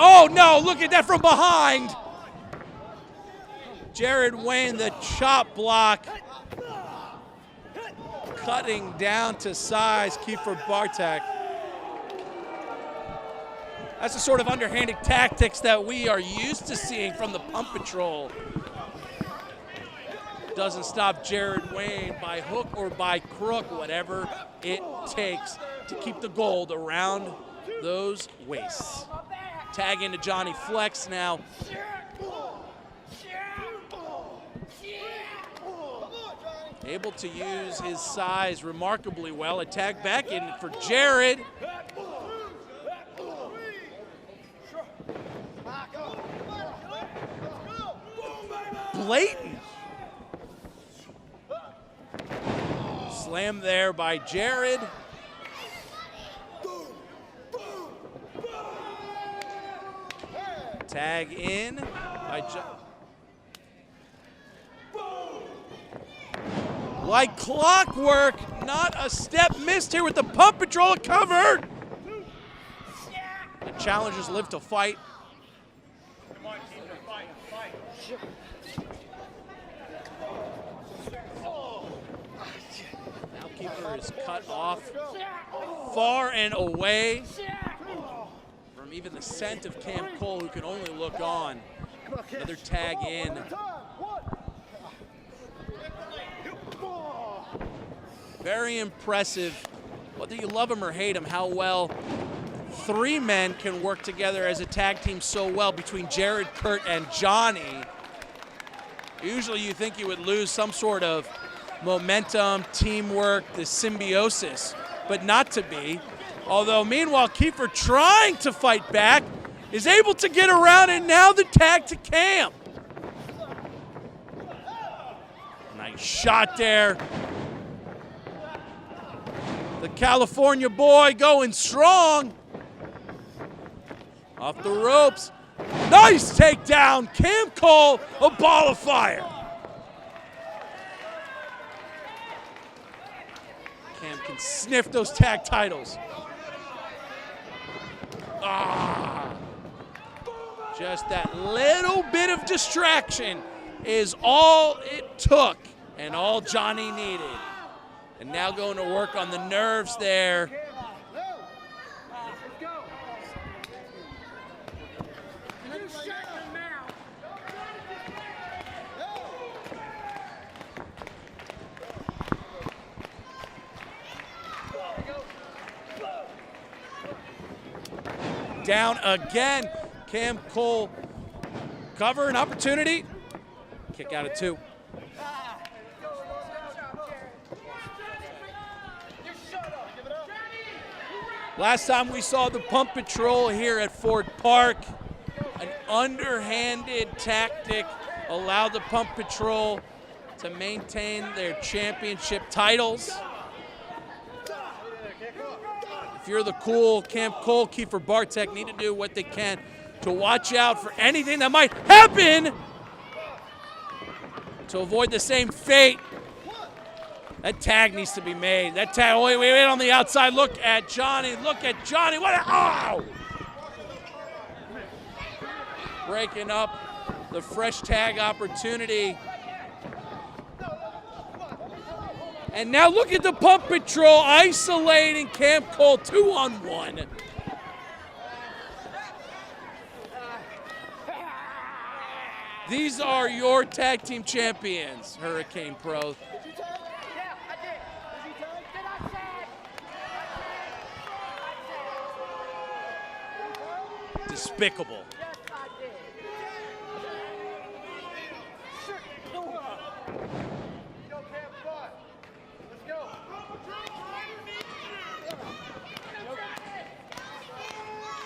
S1: Oh no, look at that from behind. Jared Wayne, the chop block, cutting down to size Kiefer Bartek. That's the sort of underhanded tactics that we are used to seeing from the Pump Patrol. Doesn't stop Jared Wayne by hook or by crook, whatever it takes to keep the gold around those waists. Tag into Johnny Flex now. Able to use his size remarkably well. A tag back in for Jared. Blatant. Slam there by Jared. Tag in by like clockwork, not a step missed here with the Pump Patrol covered. The challengers live to fight. Now Kiefer is cut off far and away from even the scent of Cam Cole, who can only look on. Another tag in. Very impressive, whether you love him or hate him, how well three men can work together as a tag team so well between Jared, Kurt, and Johnny. Usually you think you would lose some sort of momentum, teamwork, the symbiosis, but not to be. Although meanwhile, Kiefer trying to fight back, is able to get around, and now the tag to Cam. Nice shot there. The California boy going strong. Off the ropes. Nice takedown. Cam Cole, a ball of fire. Cam can sniff those tag titles. Just that little bit of distraction is all it took and all Johnny needed. And now going to work on the nerves there. Down again. Cam Cole cover an opportunity. Kick out of 2. Last time we saw the Pump Patrol here at Ford Park, an underhanded tactic allowed the Pump Patrol to maintain their championship titles. If you're the cool Cam Cole, Kiefer Bartek need to do what they can to watch out for anything that might happen to avoid the same fate. That tag needs to be made. That tag, wait on the outside. Look at Johnny. Look at Johnny. Oh! Breaking up the fresh tag opportunity. And now look at the Pump Patrol isolating Cam Cole 2-on-1. These are your tag team champions, Hurricane Pro. Despicable.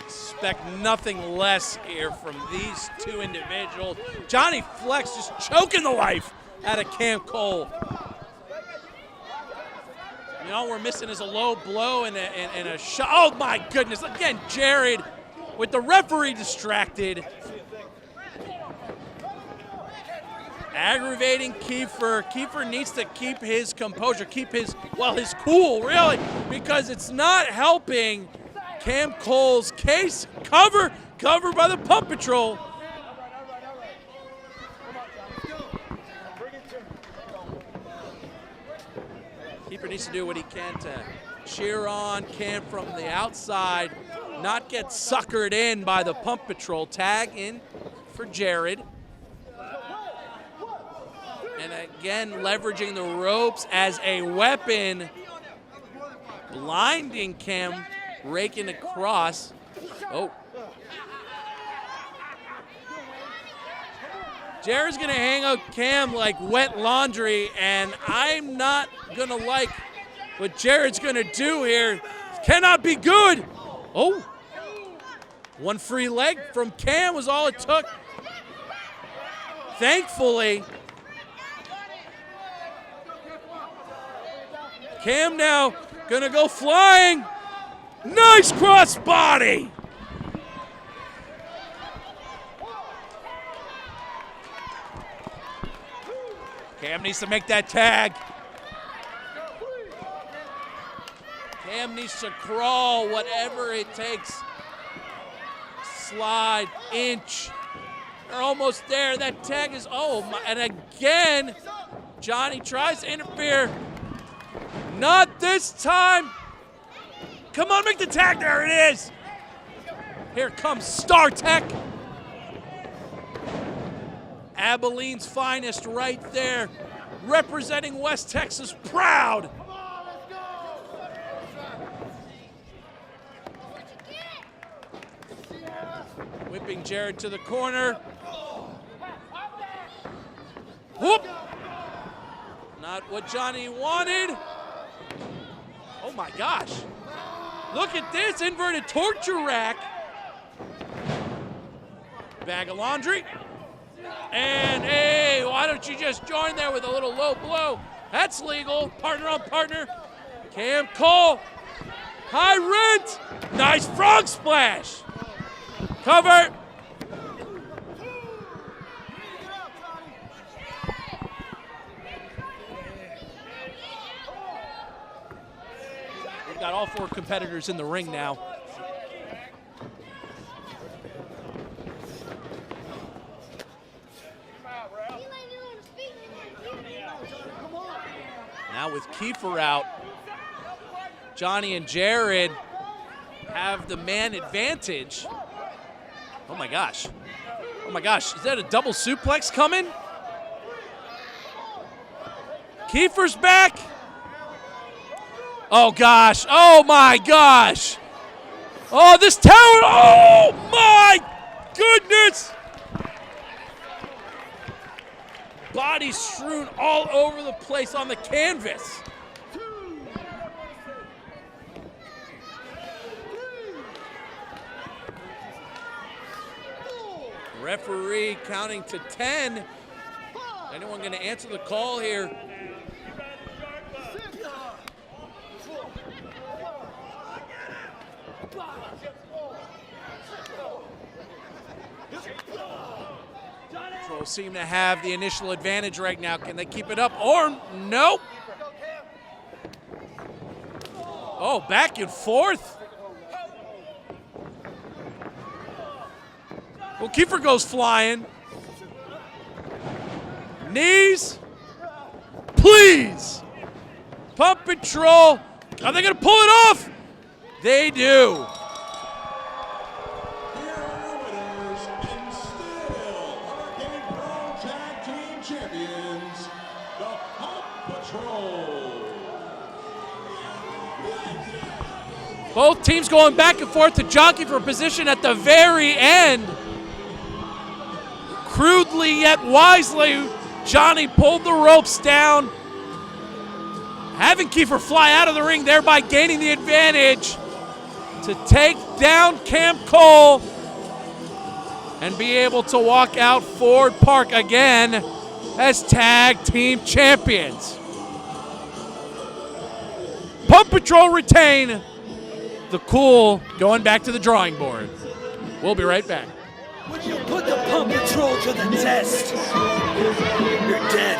S1: Expect nothing less here from these two individuals. Johnny Flex just choking the life out of Cam Cole. You know, we're missing is a low blow and a shot. Oh my goodness! Again, Jared with the referee distracted. Aggravating Kiefer. Kiefer needs to keep his composure, keep his cool, really, because it's not helping Cam Cole's case. Covered by the Pump Patrol. Kiefer needs to do what he can to cheer on Cam from the outside, not get suckered in by the Pump Patrol. Tag in for Jared. And again, leveraging the ropes as a weapon, blinding Cam, raking across. Oh. Jared's gonna hang out Cam like wet laundry, and I'm not gonna like what Jared's gonna do here. Cannot be good. Oh. One free leg from Cam was all it took. Thankfully, Cam now gonna go flying. Nice crossbody. Cam needs to make that tag. Cam needs to crawl, whatever it takes. Slide, inch. They're almost there. That tag is, oh my, and again, Johnny tries to interfere. Not this time. Come on, make the tag. There it is. Here comes Star Tech. Abilene's finest right there. Representing West Texas proud. Whipping Jared to the corner. Whoop. Not what Johnny wanted. Oh my gosh. Look at this inverted torture rack. Bag of laundry. And hey, why don't you just join there with a little low blow? That's legal. Partner on partner. Cam Cole. High rent. Nice frog splash. Cover. for competitors in the ring now. Now with Kiefer out, Johnny and Jared have the man advantage. Oh my gosh. Oh my gosh, is that a double suplex coming? Kiefer's back. Oh gosh, oh my gosh. Oh, this tower, oh my goodness. Bodies strewn all over the place on the canvas. Referee counting to 10. Anyone going to answer the call here? Control seem to have the initial advantage right now. Can they keep it up or nope? Oh, back and forth. Well, Kiefer goes flying. Knees, please. Pump Patrol. Are they going to pull it off? They do.
S2: Here are your winners and still Hurricane Pro Tag Team Champions, the Pump Patrol.
S1: Both teams going back and forth to jockey for position at the very end. Crudely yet wisely, Johnny pulled the ropes down, having Kiefer fly out of the ring, thereby gaining the advantage to take down Camp Cole and be able to walk out Ford Park again as tag team champions. Pump Patrol retain. The Cool going back to the drawing board. We'll be right back.
S6: When you put the Pump Patrol to the test, you're dead.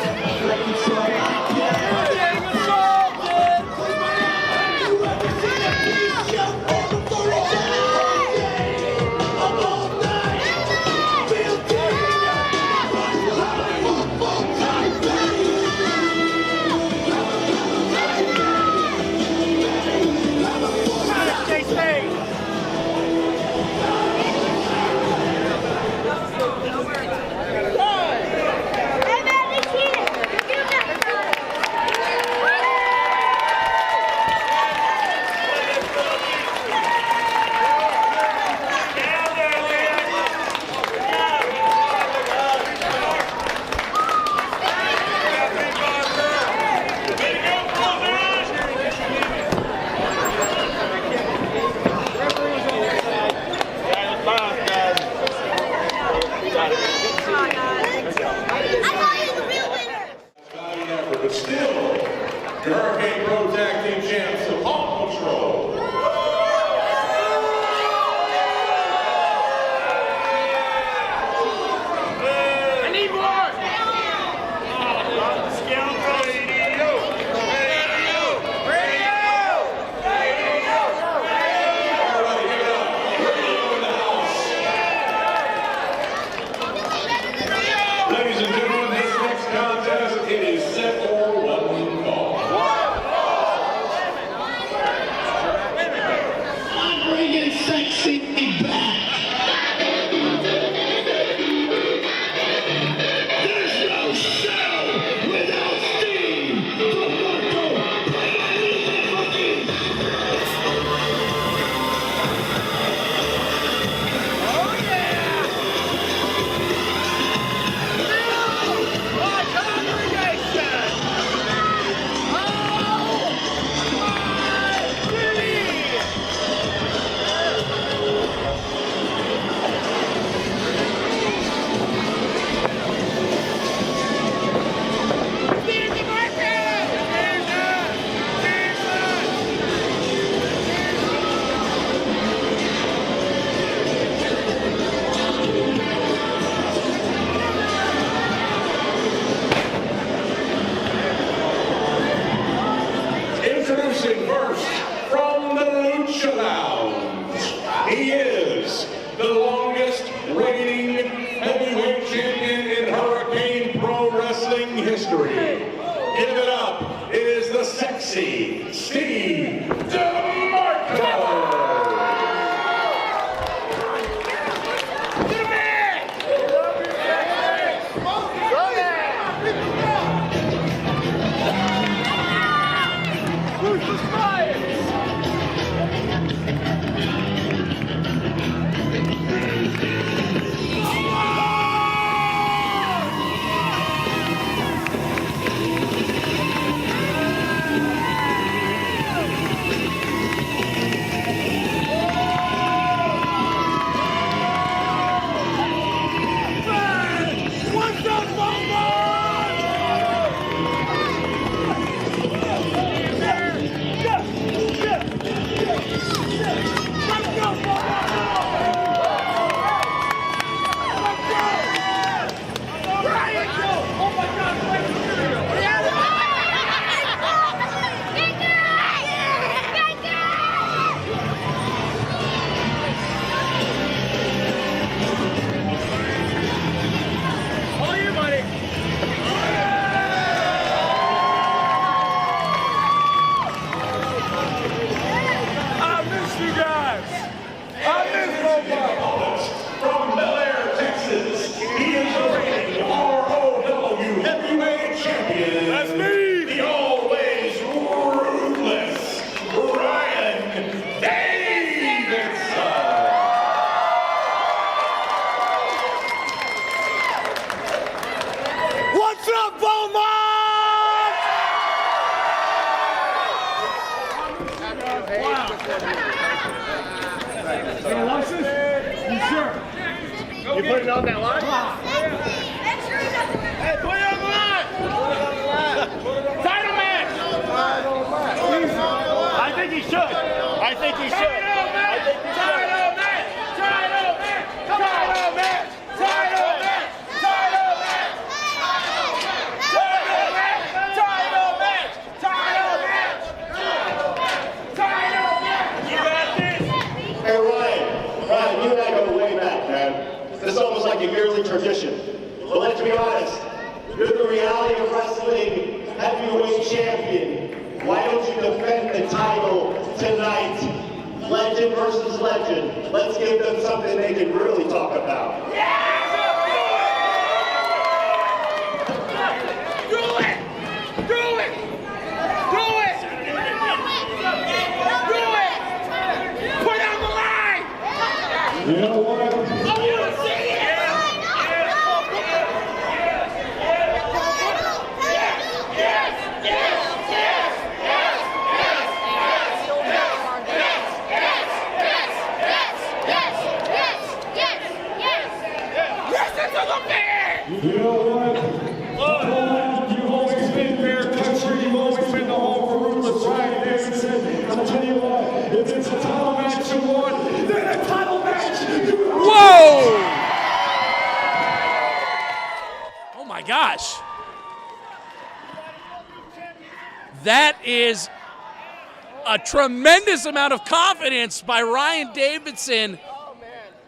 S2: But still, the Hurricane Pro Tag Team Champs, the Pump Patrol.
S3: I need more! Scoundrel radio!
S2: Ladies and gentlemen, this next contest, it is set for one fall.
S7: I'm bringing sexy back. There's no show without steam. The Marco Play.
S2: He is the longest reigning heavyweight champion in Hurricane Pro Wrestling history. Give it up. It is the sexy Steve DeMarco. From Bel Air, Texas, he is the reigning ROW heavyweight champion. That's me! The always ruthless Ryan Davidson.
S3: What's up, Beaumont?
S4: You put it on that line?
S3: Hey, put it on the line! Title match!
S4: I think he should. I think he should.
S3: Title match! Title match! Title match! Title match! Title match! Title match! Title match! Title match! Title match! You got this!
S8: Hey, Ryan, you and I go way back, man. This is almost like a yearly tradition. But let's be honest, you're the reality of wrestling heavyweight champion. Why don't you defend the title tonight? Legend versus legend. Let's give them something they can really talk about.
S3: Do it! Do it! Do it! Do it! Put it on the line!
S2: You know what?
S3: I want to see it!
S2: You know what? You've always been fair country. You've always been the home for ruthless Ryan Davidson. I'll tell you what, if it's a title match you want, then a title match you want.
S1: Whoa! Oh my gosh. That is a tremendous amount of confidence by Ryan Davidson.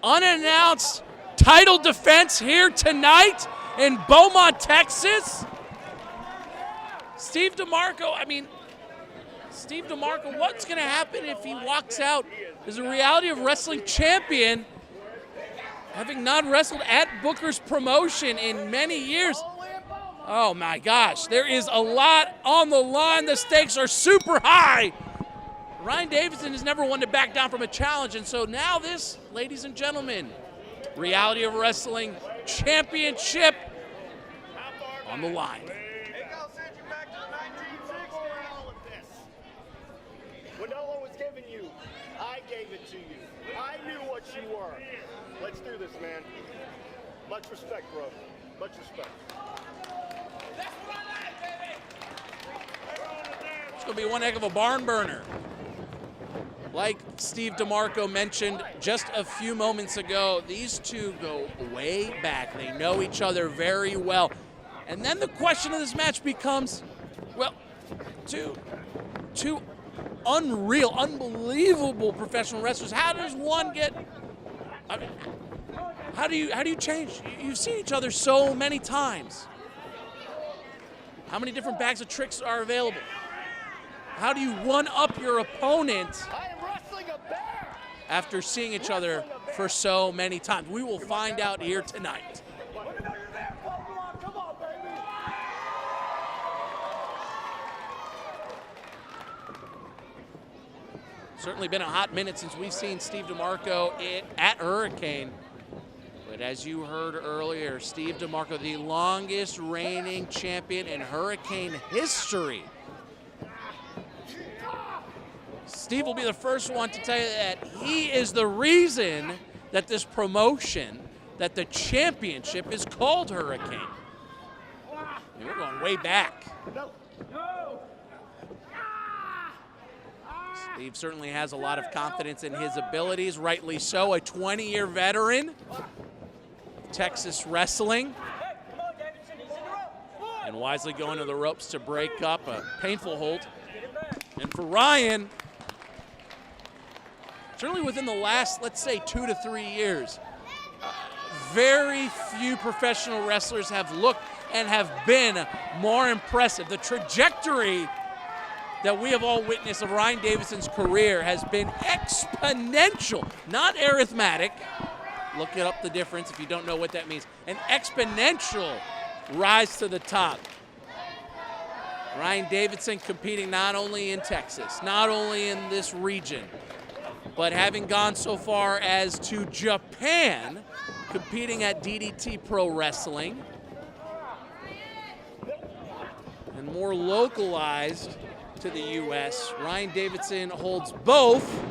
S1: Unannounced title defense here tonight in Beaumont, Texas. Steve DeMarco, what's going to happen if he walks out as a reality of wrestling champion, having not wrestled at Booker's promotion in many years? Oh my gosh, there is a lot on the line. The stakes are super high. Ryan Davidson has never one to back down from a challenge, and so now this, ladies and gentlemen, reality of wrestling championship on the line.
S4: When no one was giving you, I gave it to you. I knew what you were. Let's do this, man. Much respect, bro. Much respect.
S1: It's going to be one heck of a barn burner. Like Steve DeMarco mentioned just a few moments ago, these two go way back. They know each other very well. And then the question of this match becomes, well, two unreal, unbelievable professional wrestlers. How does one get? I mean, how do you change? You've seen each other so many times. How many different bags of tricks are available? How do you one-up your opponent after seeing each other for so many times? We will find out here tonight. Certainly been a hot minute since we've seen Steve DeMarco at Hurricane. But as you heard earlier, Steve DeMarco, the longest reigning champion in Hurricane history. Steve will be the first one to tell you that he is the reason that this promotion, that the championship is called Hurricane. I mean, we're going way back. Steve certainly has a lot of confidence in his abilities, rightly so. A 20-year veteran of Texas wrestling. And wisely going to the ropes to break up a painful hold. And for Ryan, certainly within the last, let's say, 2 to 3 years, very few professional wrestlers have looked and have been more impressive. The trajectory that we have all witnessed of Ryan Davidson's career has been exponential, not arithmetic. Look up the difference if you don't know what that means. An exponential rise to the top. Ryan Davidson competing not only in Texas, not only in this region, but having gone so far as to Japan, competing at DDT Pro Wrestling, and more localized to the U.S. Ryan Davidson holds both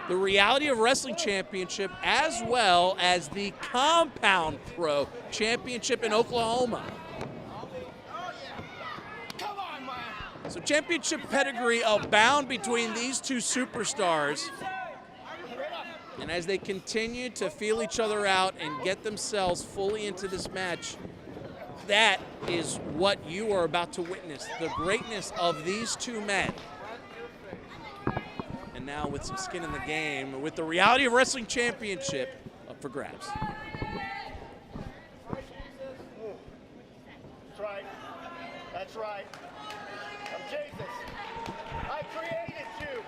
S1: the Reality of Wrestling Championship as well as the Compound Pro Championship in Oklahoma. So championship pedigree abound between these two superstars. And as they continue to feel each other out and get themselves fully into this match, that is what you are about to witness, the greatness of these two men. And now with some skin in the game, with the Reality of Wrestling Championship up for grabs.
S4: That's right. That's right. I'm Jesus. I created you.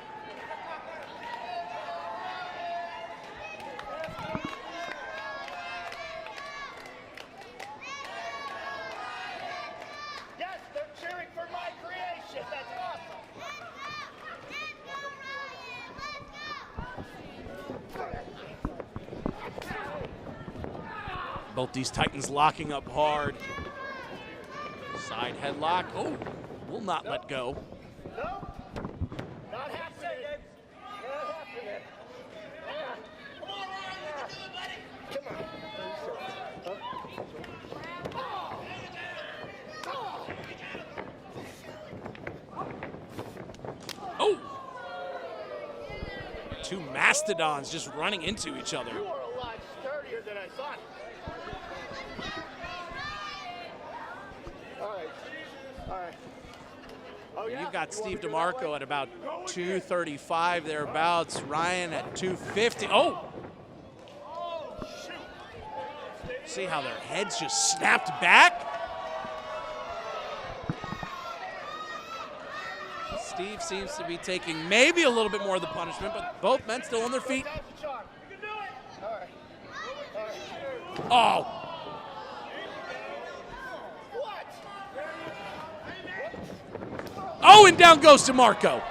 S4: Yes, they're cheering for my creation. That's awesome.
S1: Both these Titans locking up hard. Side headlock. Oh, will not let go.
S4: Nope. Not happening. Not happening. Come on, Ryan. You can do it, buddy. Come on.
S1: Oh! Two mastodons just running into each other.
S4: You are a lot sturdier than I thought. All right. All right. Oh, yeah?
S1: You've got Steve DeMarco at about 235 thereabouts. Ryan at 250. Oh! See how their heads just snapped back? Steve seems to be taking maybe a little bit more of the punishment, but both men still on their feet. Oh! Oh, and down goes DeMarco.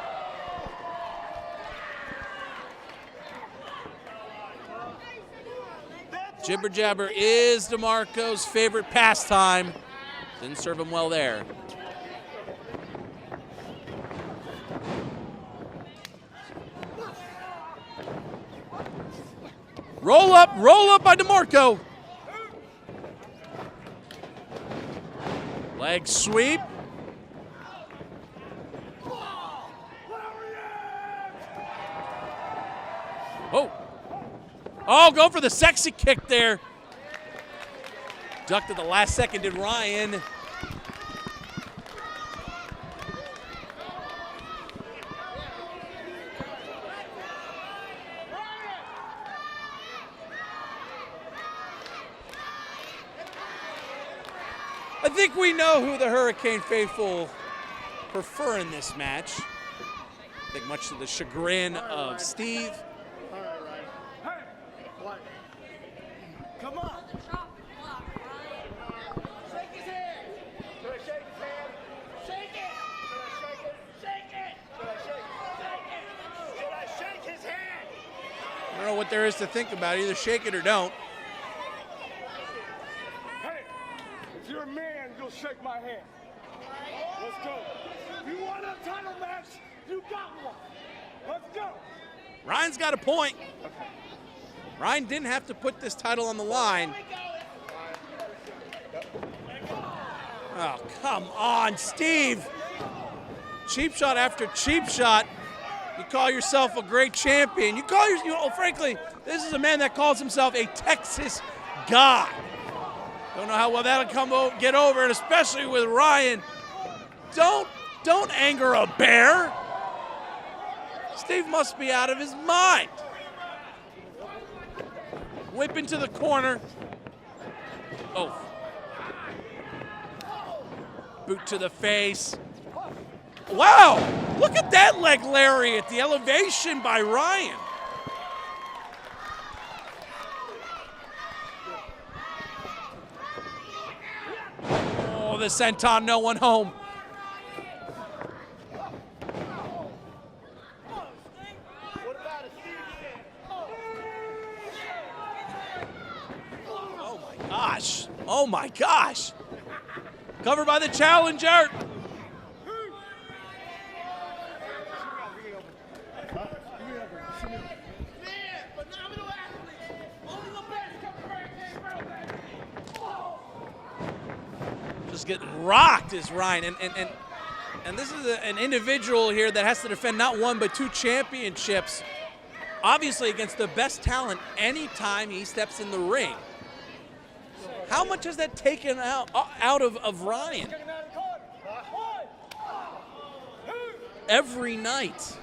S1: Jibber jabber is DeMarco's favorite pastime. Didn't serve him well there. Roll up by DeMarco. Leg sweep. Oh. Oh, go for the sexy kick there. Ducked at the last second, did Ryan. I think we know who the Hurricane faithful prefer in this match. I think much to the chagrin of Steve.
S4: All right, Ryan. Hey! What? Come on! Shake his hand! Should I shake his hand? Shake it! Should I shake it? Shake it! Should I shake it? Should I shake his hand?
S1: I don't know what there is to think about. Either shake it or don't.
S3: Hey, if you're a man, you'll shake my hand. Let's go. You want a title match? You got one. Let's go.
S1: Ryan's got a point. Ryan didn't have to put this title on the line. Oh, come on, Steve. Cheap shot after cheap shot. You call yourself a great champion. You call yourself, frankly, this is a man that calls himself a Texas god. Don't know how well that'll get over, and especially with Ryan. Don't anger a bear. Steve must be out of his mind. Whip into the corner. Oh. Boot to the face. Wow, look at that leg lariat, the elevation by Ryan. Oh, the senton, no one home. Oh my gosh. Covered by the challenger. Just getting rocked is Ryan. And this is an individual here that has to defend not one but 2 championships, obviously against the best talent anytime he steps in the ring. How much has that taken out of Ryan? Every night.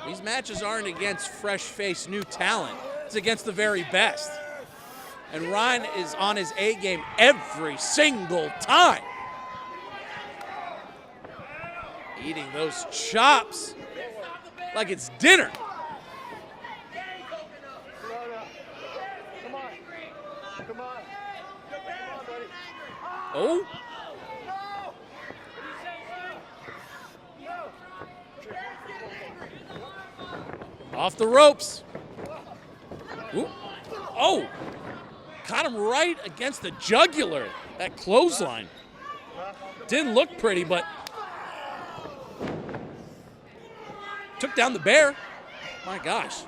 S1: These matches aren't against fresh-faced new talent. It's against the very best. And Ryan is on his A game every single time. Eating those chops like it's dinner. Oh. Off the ropes. Ooh. Oh. Caught him right against the jugular. That clothesline. Didn't look pretty, but took down the bear. My gosh.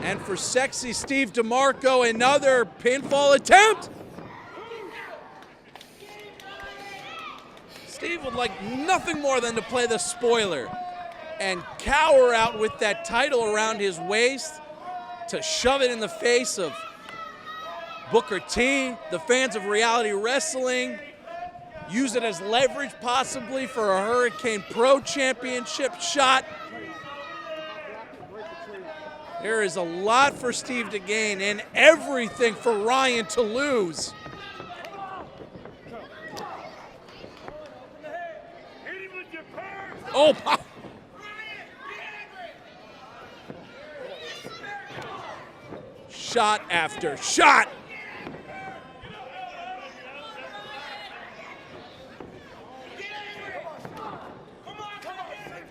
S1: And for sexy Steve DeMarco, another pinfall attempt. Steve would like nothing more than to play the spoiler and cower out with that title around his waist to shove it in the face of Booker T, the fans of reality wrestling, use it as leverage possibly for a Hurricane Pro Championship shot. There is a lot for Steve to gain and everything for Ryan to lose. Oh my. Shot after shot.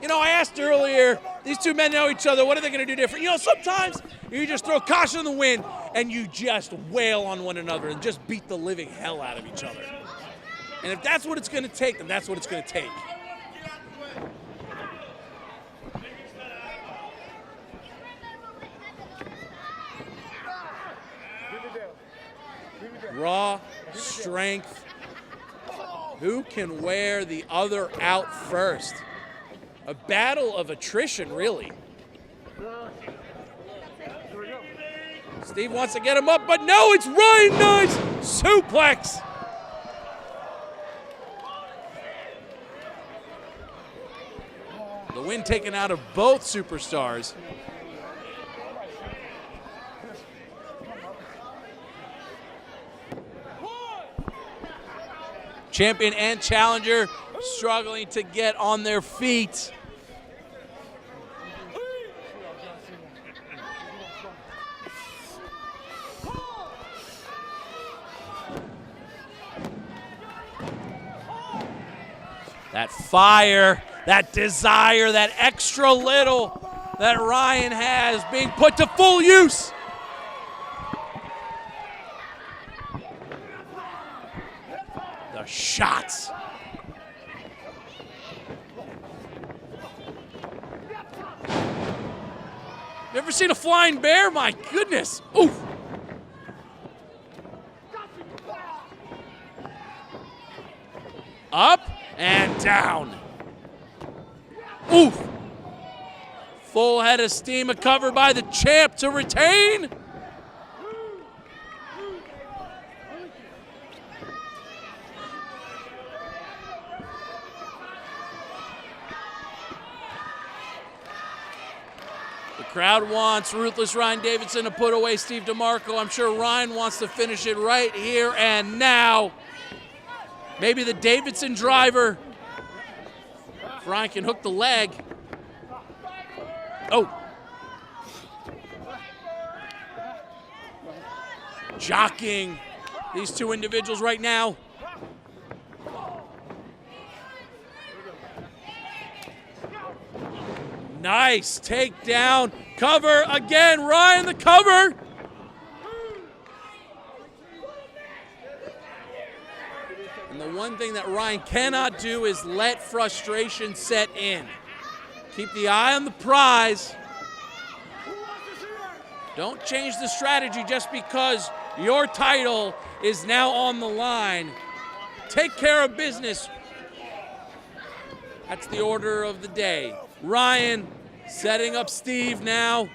S1: You know, I asked earlier, these two men know each other. What are they going to do different? You know, sometimes you just throw caution in the wind and you just wail on one another and just beat the living hell out of each other. And if that's what it's going to take, then that's what it's going to take. Raw strength. Who can wear the other out first? A battle of attrition, really. Steve wants to get him up, but no, it's Ryan. Nice suplex. The wind taken out of both superstars. Champion and challenger struggling to get on their feet. That fire, that desire, that extra little that Ryan has being put to full use. The shots. You ever seen a flying bear? My goodness. Oof. Up and down. Oof. Full head of steam, covered by the champ to retain. The crowd wants Ruthless Ryan Davidson to put away Steve DeMarco. I'm sure Ryan wants to finish it right here and now. Maybe the Davidson driver. If Ryan can hook the leg. Oh. Jockeying these two individuals right now. Nice takedown. Cover again. Ryan the cover. And the one thing that Ryan cannot do is let frustration set in. Keep the eye on the prize. Don't change the strategy just because your title is now on the line. Take care of business. That's the order of the day. Ryan setting up Steve now.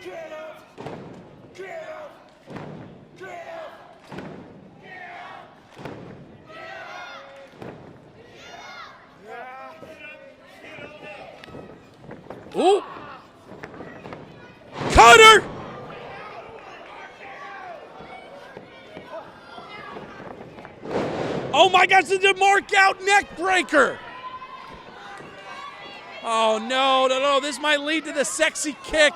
S1: Ooh. Cutter! Oh my gosh, the mark out neck breaker. Oh no, this might lead to the sexy kick.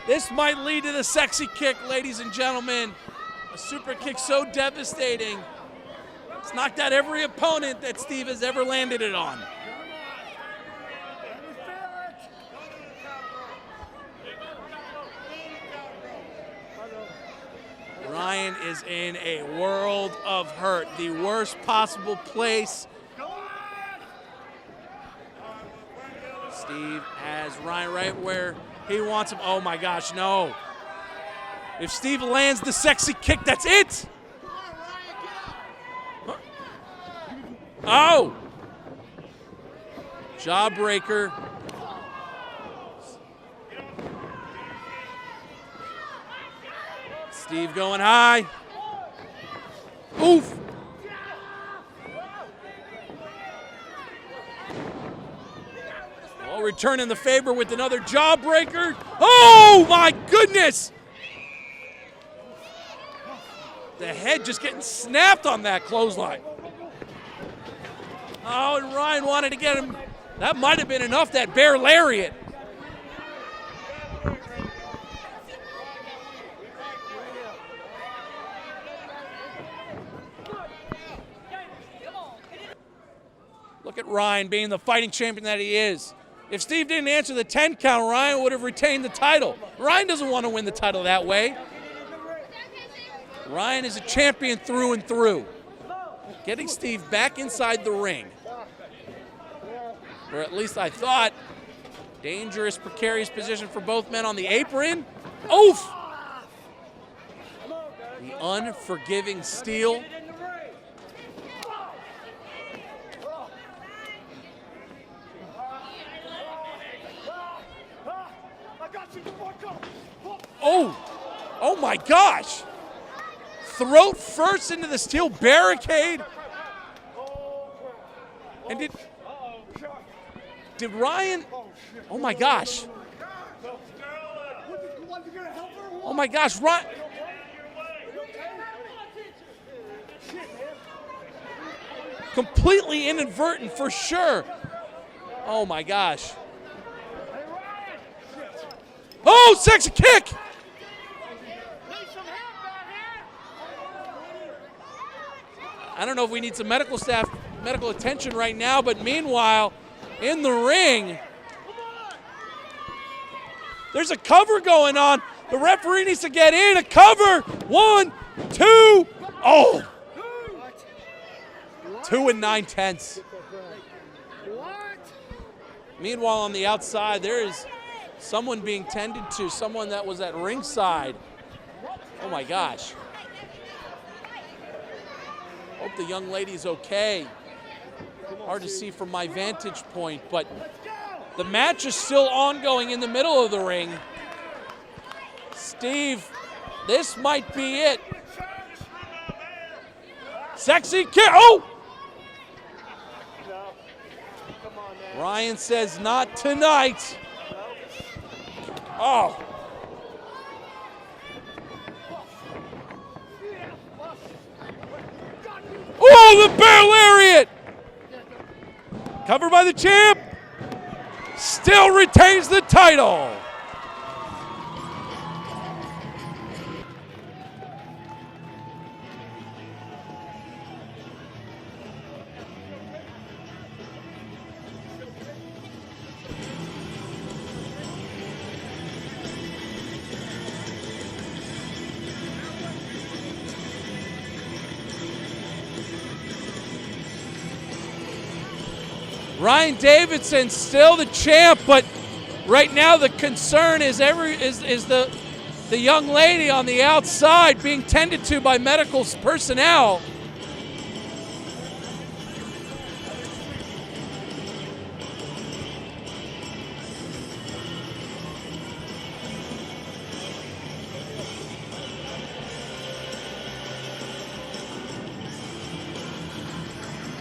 S1: This might lead to the sexy kick, ladies and gentlemen. A super kick so devastating. It's knocked out every opponent that Steve has ever landed it on. Ryan is in a world of hurt, the worst possible place. Steve has Ryan right where he wants him. Oh my gosh, no. If Steve lands the sexy kick, that's it. Oh. Jawbreaker. Steve going high. Oof. Well, returning the favor with another jawbreaker. Oh my goodness. The head just getting snapped on that clothesline. Oh, and Ryan wanted to get him. That might have been enough, that bear lariat. Look at Ryan being the fighting champion that he is. If Steve didn't answer the 10 count, Ryan would have retained the title. Ryan doesn't want to win the title that way. Ryan is a champion through and through. Getting Steve back inside the ring. Or at least I thought. Dangerous, precarious position for both men on the apron. Oof! The unforgiving steel. Oh my gosh. Throat first into the steel barricade. And Did Ryan? Oh my gosh. Oh my gosh, Ryan. Completely inadvertent for sure. Oh my gosh. Oh, sexy kick. I don't know if we need some medical attention right now, but meanwhile, in the ring, there's a cover going on. The referee needs to get in. A cover. 1, 2. Oh. 2 9/10. Meanwhile, on the outside, there is someone being tended to, someone that was at ringside. Oh my gosh. Hope the young lady's okay. Hard to see from my vantage point, but the match is still ongoing in the middle of the ring. Steve, this might be it. Sexy kick. Oh! Ryan says not tonight. Oh. Oh, the bear lariat! Covered by the champ. Still retains the title. Ryan Davidson still the champ, but right now the concern is the young lady on the outside being tended to by medical personnel.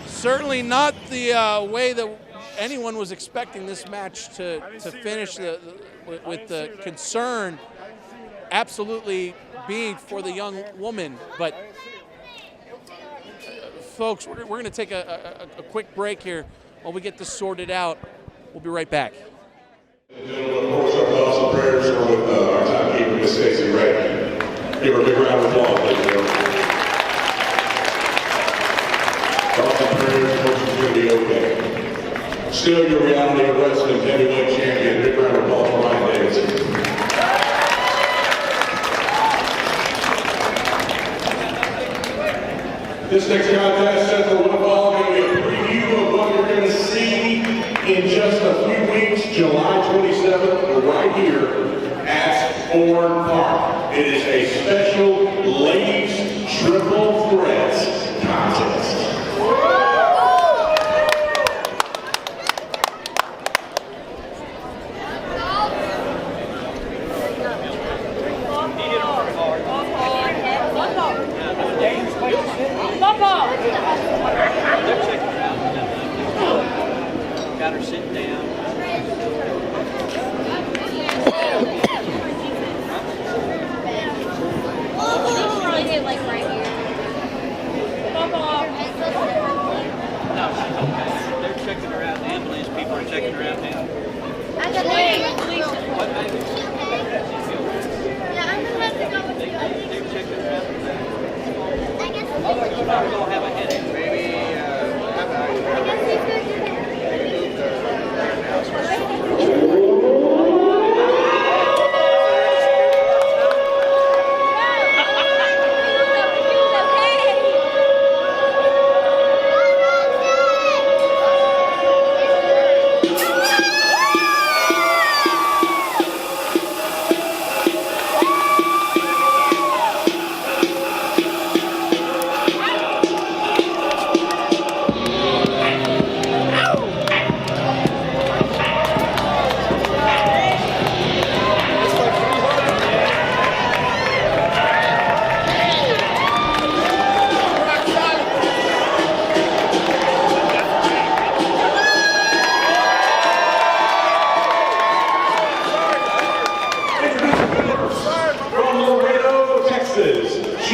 S1: Certainly not the way that anyone was expecting this match to finish with the concern absolutely being for the young woman. But folks, we're going to take a quick break here while we get this sorted out. We'll be right back.
S2: Gentlemen, of course, our thoughts and prayers are with our timekeeper, Miss Stacey Rednecks. Give her a big round of applause, ladies and gentlemen. Thoughts and prayers, folks, it's going to be okay. Still your reality of wrestling heavyweight champion. Big round of applause for Ryan Davidson. This next contest sets the one ball going to be a preview of what you're going to see in just a few weeks, July 27th, right here at Ford Park. It is a special ladies triple threats contest.
S9: Got her sitting down.
S10: Like right here.
S9: No, she's okay. They're checking her out. The ambulance people are checking her out now.
S10: I got police.
S9: What baby?
S10: Yeah, I'm gonna have to go with you.
S9: They're checking her out.
S10: I guess
S9: She's probably gonna have a headache. Maybe.
S10: I guess he's going to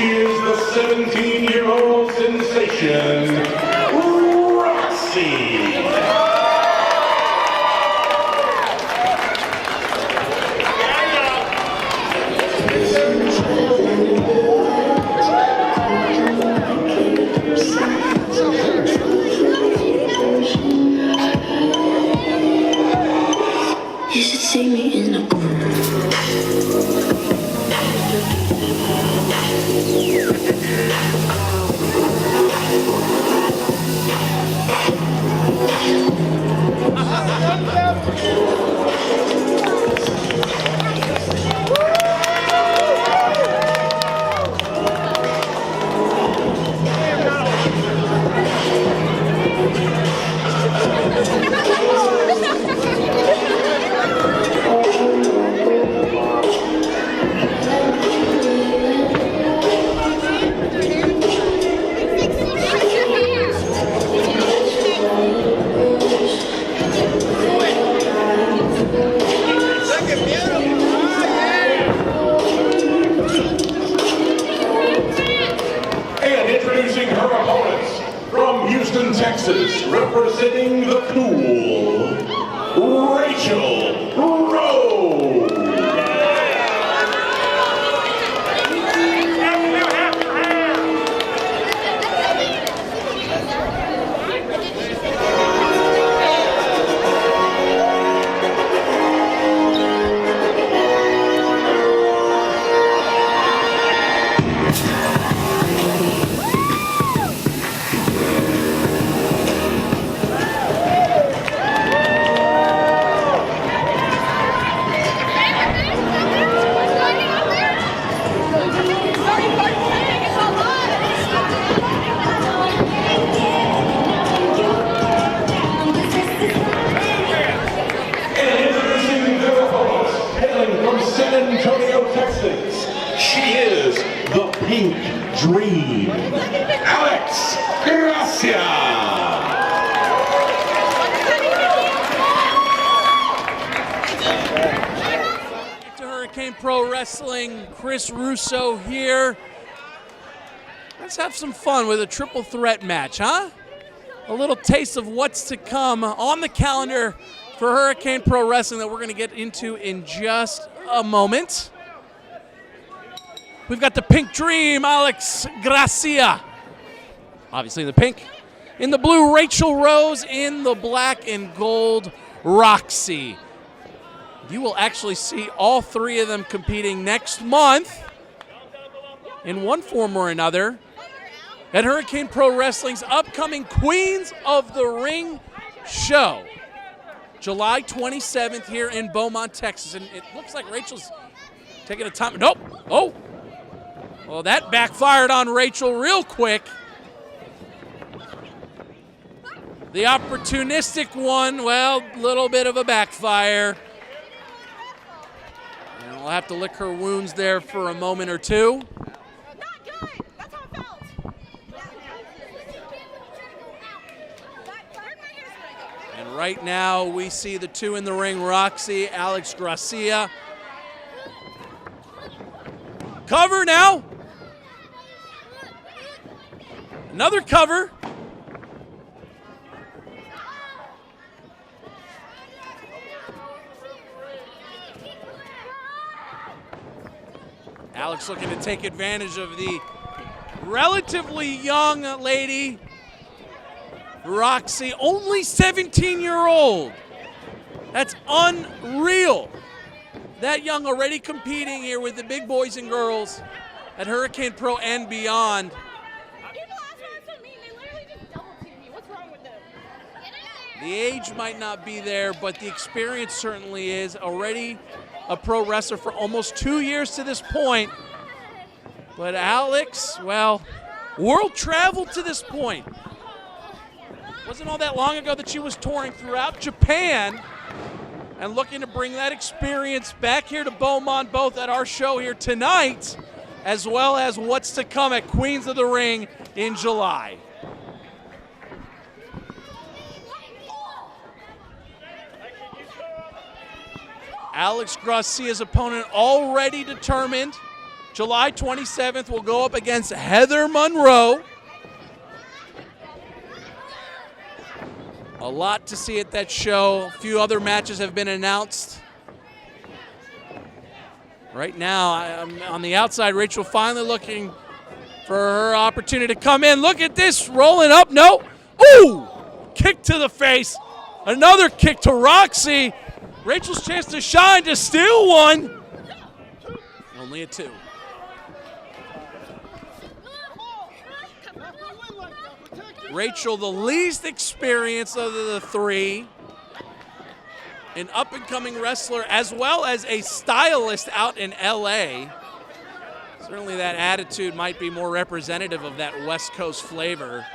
S2: she is the 17-year-old sensation, Roxy.
S7: You should see me in a
S2: Texas, representing the cool, Rachel Rose. Pink Dream, Alex Gracia.
S1: To Hurricane Pro Wrestling, Chris Russo here. Let's have some fun with a triple threat match, huh? A little taste of what's to come on the calendar for Hurricane Pro Wrestling that we're going to get into in just a moment. We've got the Pink Dream, Alex Gracia. Obviously in the pink. In the blue, Rachel Rose. In the black and gold, Roxy. You will actually see all three of them competing next month in one form or another at Hurricane Pro Wrestling's upcoming Queens of the Ring show. July 27th here in Beaumont, Texas. And it looks like Rachel's taking a time. Nope. Oh. Well, that backfired on Rachel real quick. The opportunistic one, well, a little bit of a backfire. And we'll have to lick her wounds there for a moment or two.
S10: Not good. That's how it felt.
S1: And right now we see the two in the ring, Roxy, Alex Gracia. Cover now. Another cover. Alex looking to take advantage of the relatively young lady, Roxy, only 17-year-old. That's unreal. That young already competing here with the big boys and girls at Hurricane Pro and beyond. The age might not be there, but the experience certainly is. Already a pro wrestler for almost 2 years to this point. But Alex, well, world travel to this point. Wasn't all that long ago that she was touring throughout Japan and looking to bring that experience back here to Beaumont, both at our show here tonight, as well as what's to come at Queens of the Ring in July. Alex Gracia's opponent already determined. July 27th will go up against Heather Monroe. A lot to see at that show. A few other matches have been announced. Right now, I'm on the outside. Rachel finally looking for her opportunity to come in. Look at this, rolling up. No. Ooh! Kick to the face. Another kick to Roxy. Rachel's chance to shine, to steal one. Only a 2. Rachel, the least experienced of the 3. An up-and-coming wrestler as well as a stylist out in LA. Certainly that attitude might be more representative of that West Coast flavor.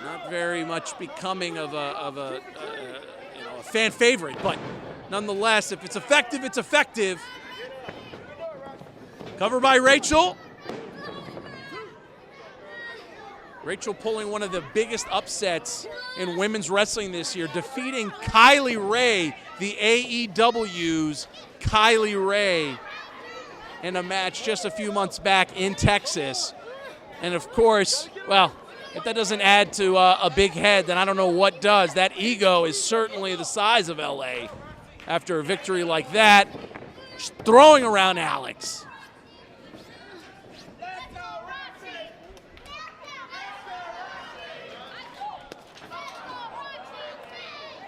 S1: Not very much becoming of a fan favorite, but nonetheless, if it's effective, it's effective. Cover by Rachel. Rachel pulling one of the biggest upsets in women's wrestling this year, defeating Kylie Ray, the AEW's Kylie Ray, in a match just a few months back in Texas. And of course, well, if that doesn't add to a big head, then I don't know what does. That ego is certainly the size of LA after a victory like that. Just throwing around Alex.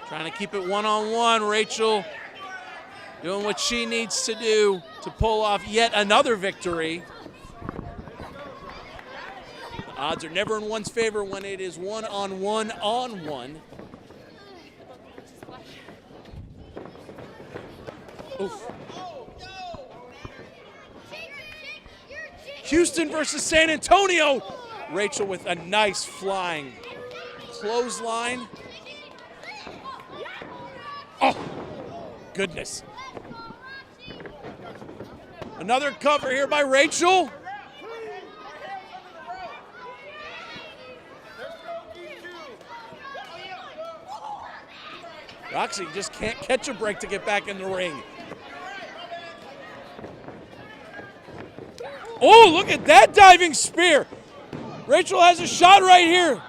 S1: Trying to keep it one-on-one. Rachel doing what she needs to do to pull off yet another victory. The odds are never in one's favor when it is one-on-one on one. Oof. Houston versus San Antonio. Rachel with a nice flying clothesline. Oh, goodness. Another cover here by Rachel. Roxy just can't catch a break to get back in the ring. Oh, look at that diving spear. Rachel has a shot right here.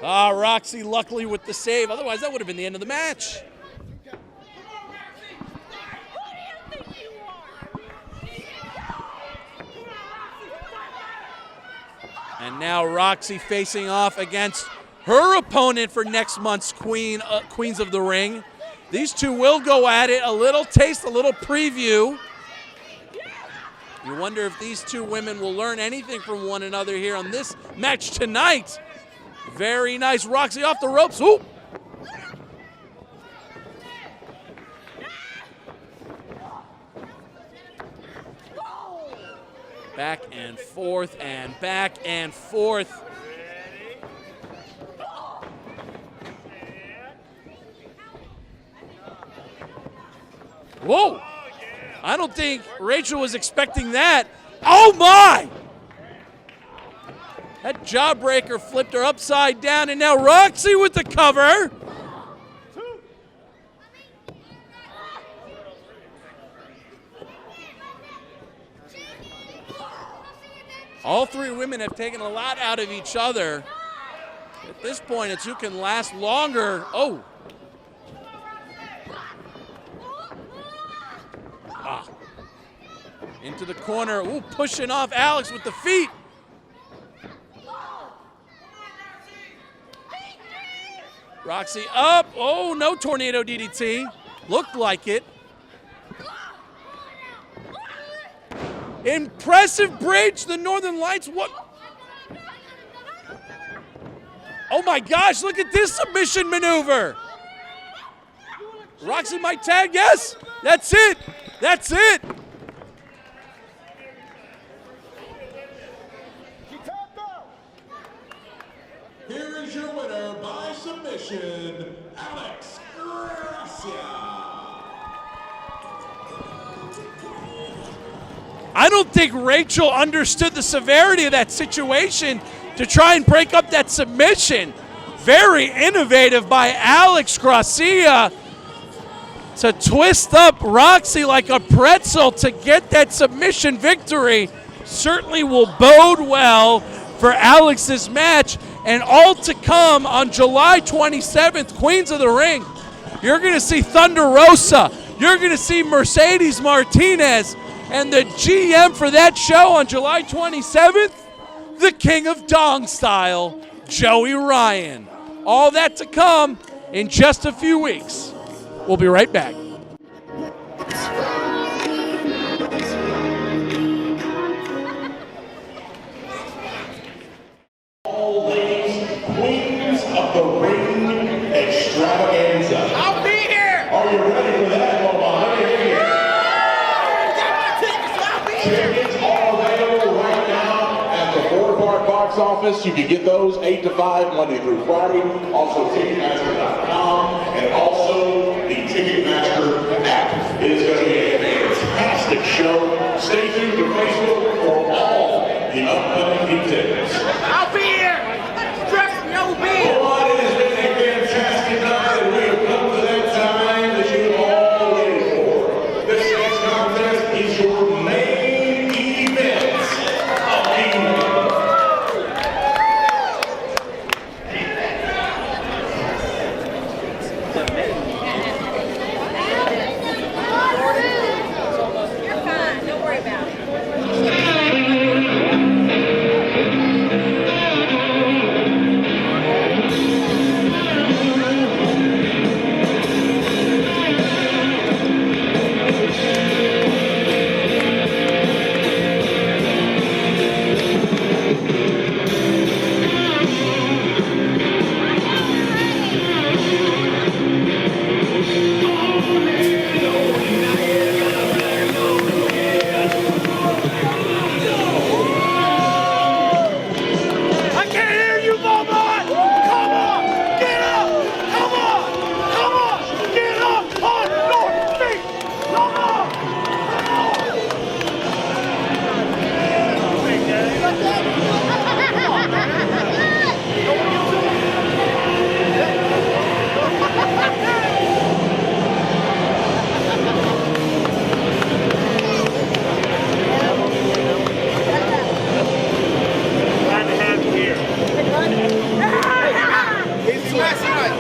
S1: Roxy luckily with the save. Otherwise, that would have been the end of the match. And now Roxy facing off against her opponent for next month's Queens of the Ring. These two will go at it. A little taste, a little preview. You wonder if these two women will learn anything from one another here on this match tonight. Very nice. Roxy off the ropes. Ooh. Back and forth and back and forth. Whoa! I don't think Rachel was expecting that. Oh my! That jawbreaker flipped her upside down, and now Roxy with the cover. All 3 women have taken a lot out of each other. At this point, it's who can last longer. Oh. Into the corner. Ooh, pushing off Alex with the feet. Roxy up. Oh, no tornado DDT. Looked like it. Impressive bridge, the Northern Lights. What? Oh my gosh, look at this submission maneuver. Roxy might tag, yes. That's it. That's it.
S2: Here is your winner by submission, Alex Gracia.
S1: I don't think Rachel understood the severity of that situation to try and break up that submission. Very innovative by Alex Gracia. to twist up Roxy like a pretzel to get that submission victory certainly will bode well for Alex's match. And all to come on July 27th, Queens of the Ring. You're going to see Thunder Rosa. You're going to see Mercedes Martinez. And the GM for that show on July 27th, the King of Dong Style, Joey Ryan. All that to come in just a few weeks. We'll be right back.
S2: All ladies, Queens of the Ring Extravaganza.
S5: I'll be here.
S2: Are you ready for that, Mama? Let me hear you. Tickets are available right now at the Ford Park box office. You can get those 8 to 5 Monday through Friday. Also Ticketmaster.com and also the Ticketmaster app. It is going to be a fantastic show. Stay tuned to Facebook for all the upcoming details.
S5: I'll be here. Trust me, I'll be here.
S2: Well, it has been a fantastic night, and we have come to that time that you all waited for. This next contest is your main event of the evening.
S10: You're fine. Don't worry about it.
S3: I can't hear you, Beaumont! Come on! Get up! Come on! Come on! Get up on your feet! Come on! Glad to have you here.
S5: It's last night.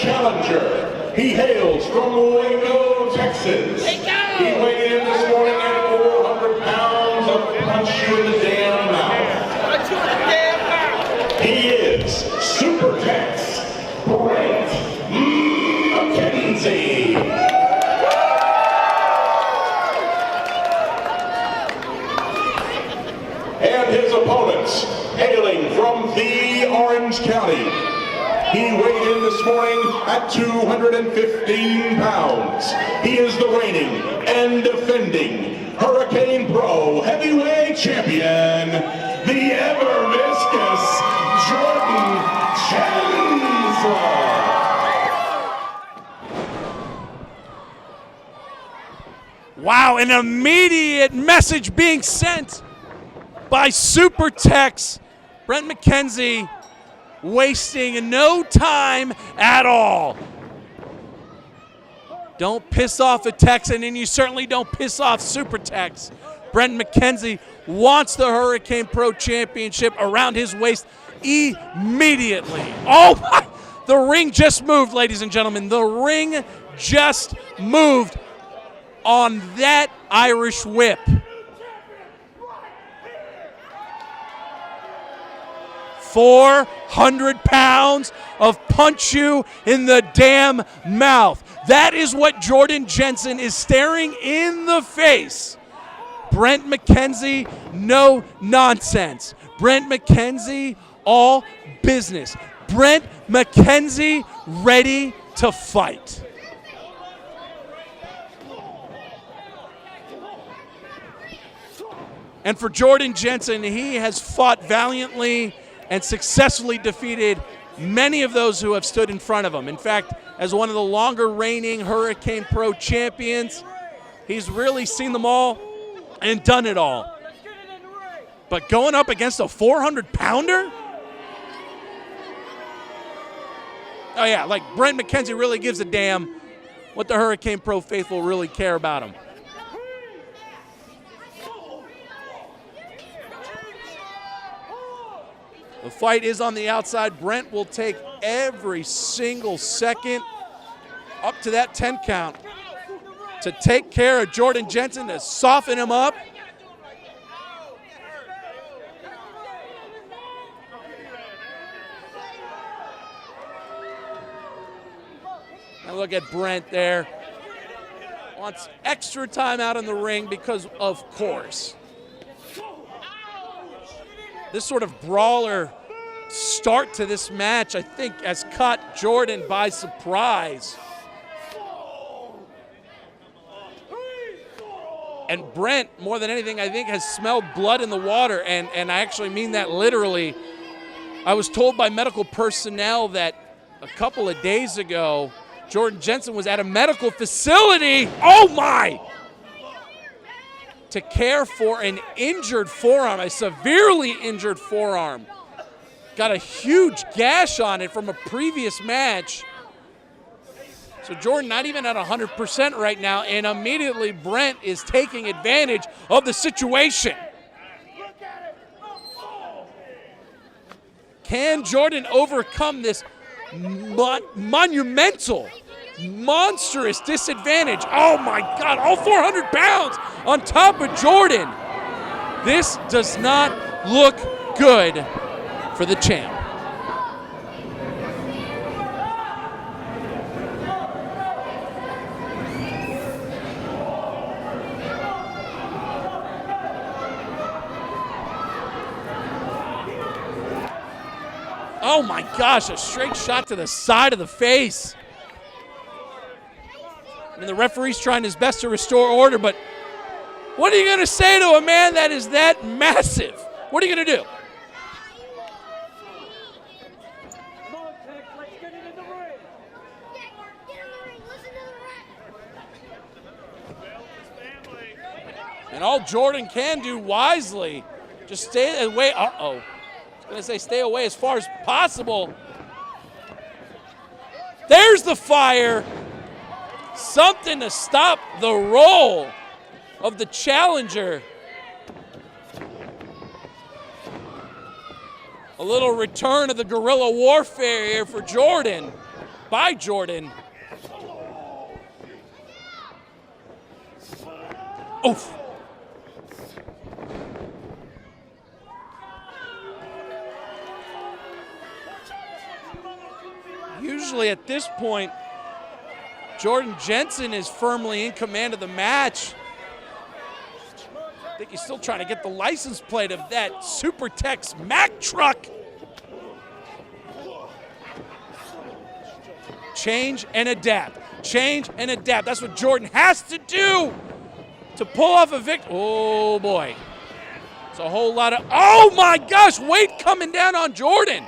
S2: challenger. He hails from Waco, Texas. He weighed in this morning at 400 pounds of punch you in the damn mouth. He is Super Tex Brent McKenzie. And his opponents, hailing from the Orange He weighed in this morning at 215 pounds. He is the reigning and defending Hurricane Pro Heavyweight Champion, the ever-viscous Jordan Chancellor.
S1: Wow, an immediate message being sent by Super Tex. Brent McKenzie wasting no time at all. Don't piss off a Texan, and you certainly don't piss off Super Tex. Brent McKenzie wants the Hurricane Pro Championship around his waist immediately. Oh my, the ring just moved, ladies and gentlemen. The ring just moved on that Irish whip. 400 pounds of punch you in the damn mouth. That is what Jordan Jensen is staring in the face. Brent McKenzie, no nonsense. Brent McKenzie, all business. Brent McKenzie, ready to fight. And for Jordan Jensen, he has fought valiantly and successfully defeated many of those who have stood in front of him. In fact, as one of the longer reigning Hurricane Pro champions, he's really seen them all and done it all. But going up against a 400-pounder? Oh yeah, like Brent McKenzie really gives a damn what the Hurricane Pro faithful really care about him. The fight is on the outside. Brent will take every single second up to that 10 count to take care of Jordan Jensen, to soften him up. Now look at Brent there. Wants extra time out in the ring because, of course, this sort of brawler start to this match, I think, has caught Jordan by surprise. And Brent, more than anything, I think, has smelled blood in the water, and I actually mean that literally. I was told by medical personnel that a couple of days ago, Jordan Jensen was at a medical facility, oh my, to care for an injured forearm, a severely injured forearm. Got a huge gash on it from a previous match. So Jordan not even at 100% right now, and immediately Brent is taking advantage of the situation. Can Jordan overcome this monumental, monstrous disadvantage? Oh my God, all 400 pounds on top of Jordan. This does not look good for the champ. Oh my gosh, a straight shot to the side of the face. And the referee's trying his best to restore order, but what are you going to say to a man that is that massive? What are you going to do? And all Jordan can do wisely, just stay away. Uh-oh. I was going to say stay away as far as possible. There's the fire. Something to stop the roll of the challenger. A little return of the guerrilla warfare here for Jordan, by Jordan. Oof. Usually at this point, Jordan Jensen is firmly in command of the match. I think he's still trying to get the license plate of that Super Tex Mack truck. change and adapt. Change and adapt. That's what Jordan has to do to pull off a victory. Oh, boy. It's a whole lot of, oh, my gosh, weight coming down on Jordan.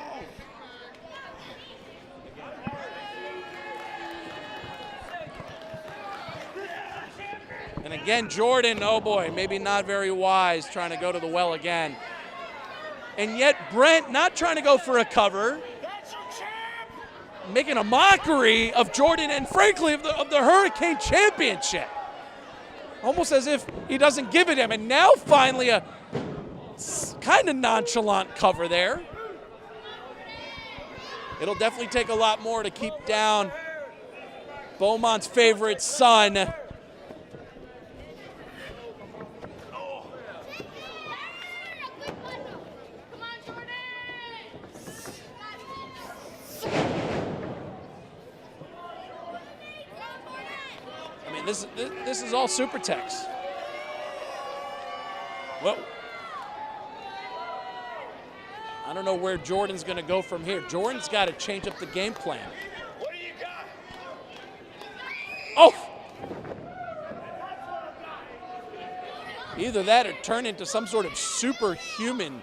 S1: And again, Jordan, oh, boy, maybe not very wise, trying to go to the well again. And yet Brent not trying to go for a cover, making a mockery of Jordan and, frankly, of the Hurricane Championship. Almost as if he doesn't give it him. And now finally a kind of nonchalant cover there. It'll definitely take a lot more to keep down Beaumont's favorite son. This is all super text. Well, I don't know where Jordan's going to go from here. Jordan's got to change up the game plan.
S3: What do you got?
S1: Oh! Either that or turn into some sort of superhuman.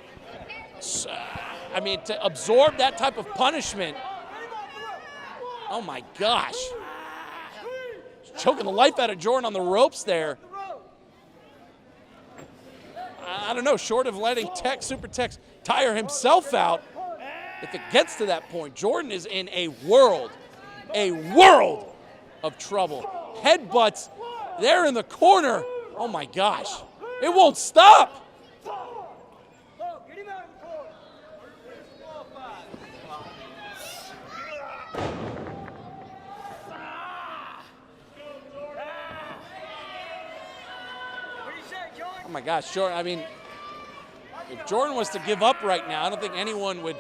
S1: I mean, to absorb that type of punishment. Oh my gosh. Choking the life out of Jordan on the ropes there. I don't know, short of letting Super Tex tire himself out, if it gets to that point, Jordan is in a world of trouble. Headbutts there in the corner. Oh my gosh. It won't stop. Oh my gosh, Jordan, I mean, if Jordan was to give up right now, I don't think anyone would.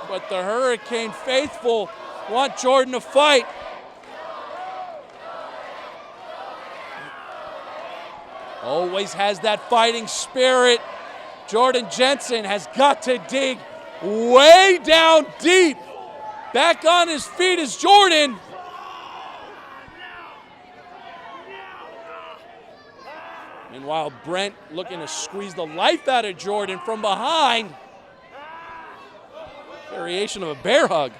S1: But the Hurricane faithful want Jordan to fight. Always has that fighting spirit. Jordan Jensen has got to dig way down deep. Back on his feet is Jordan. Meanwhile, Brent looking to squeeze the life out of Jordan from behind. Variation of a bear hug.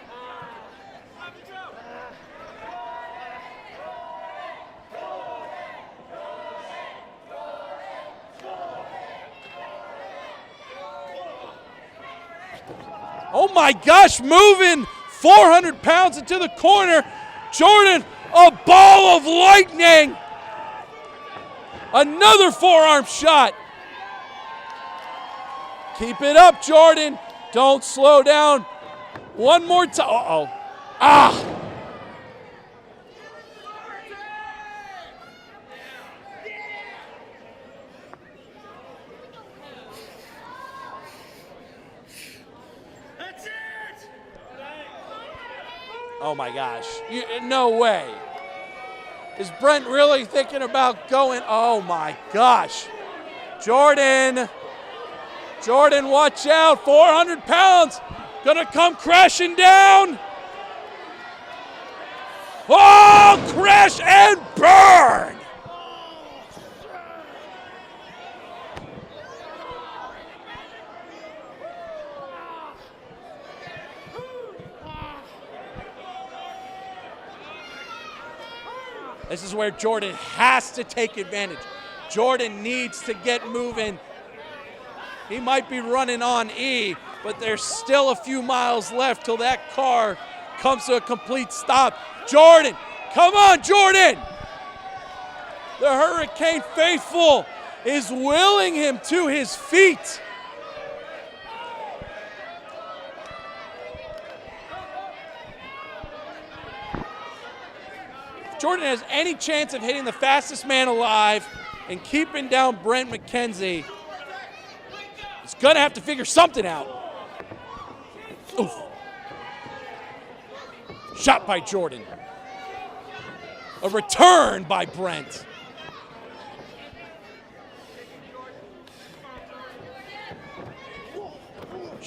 S1: Oh my gosh, moving 400 pounds into the corner. Jordan, a ball of lightning. Another forearm shot. Keep it up, Jordan. Don't slow down. One more time. Uh-oh. Ah! Oh my gosh. No way. Is Brent really thinking about going? Oh my gosh. Jordan, watch out. 400 pounds. Gonna come crashing down. Oh, crash and burn. This is where Jordan has to take advantage. Jordan needs to get moving. He might be running on E, but there's still a few miles left till that car comes to a complete stop. Jordan, come on, Jordan! The Hurricane faithful is willing him to his feet. Jordan has any chance of hitting the fastest man alive and keeping down Brent McKenzie, he's going to have to figure something out. Oof. Shot by Jordan. A return by Brent.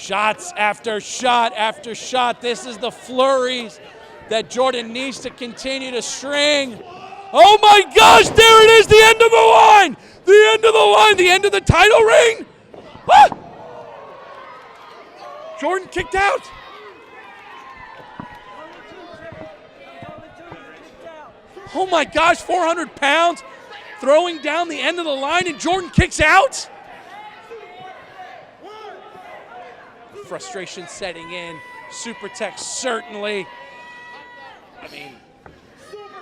S1: Shots after shot after shot. This is the flurries that Jordan needs to continue to string. Oh my gosh, there it is, the end of the line! The end of the line, the end of the title ring! Ah! Jordan kicked out. Oh my gosh, 400 pounds, throwing down the end of the line, and Jordan kicks out? Frustration setting in. Super Tech certainly, I mean,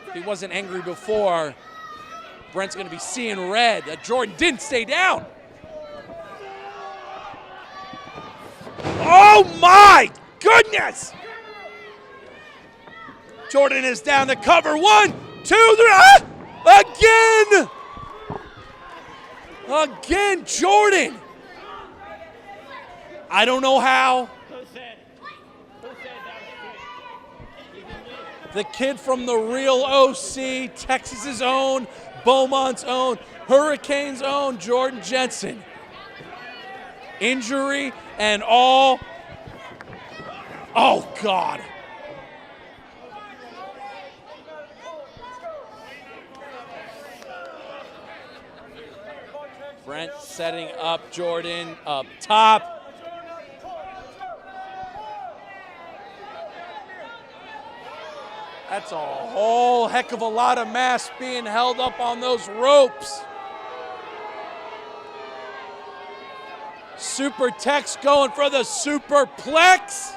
S1: if he wasn't angry before, Brent's going to be seeing red. Jordan didn't stay down. Oh my goodness! Jordan is down to cover. 1, 2, 3. Ah! Again, Jordan. I don't know how. The kid from the real OC, Texas's own, Beaumont's own, Hurricanes' own, Jordan Jensen. Injury and all. Oh, God. Brent setting up Jordan up top. That's a whole heck of a lot of mass being held up on those ropes. Super Tech's going for the superplex.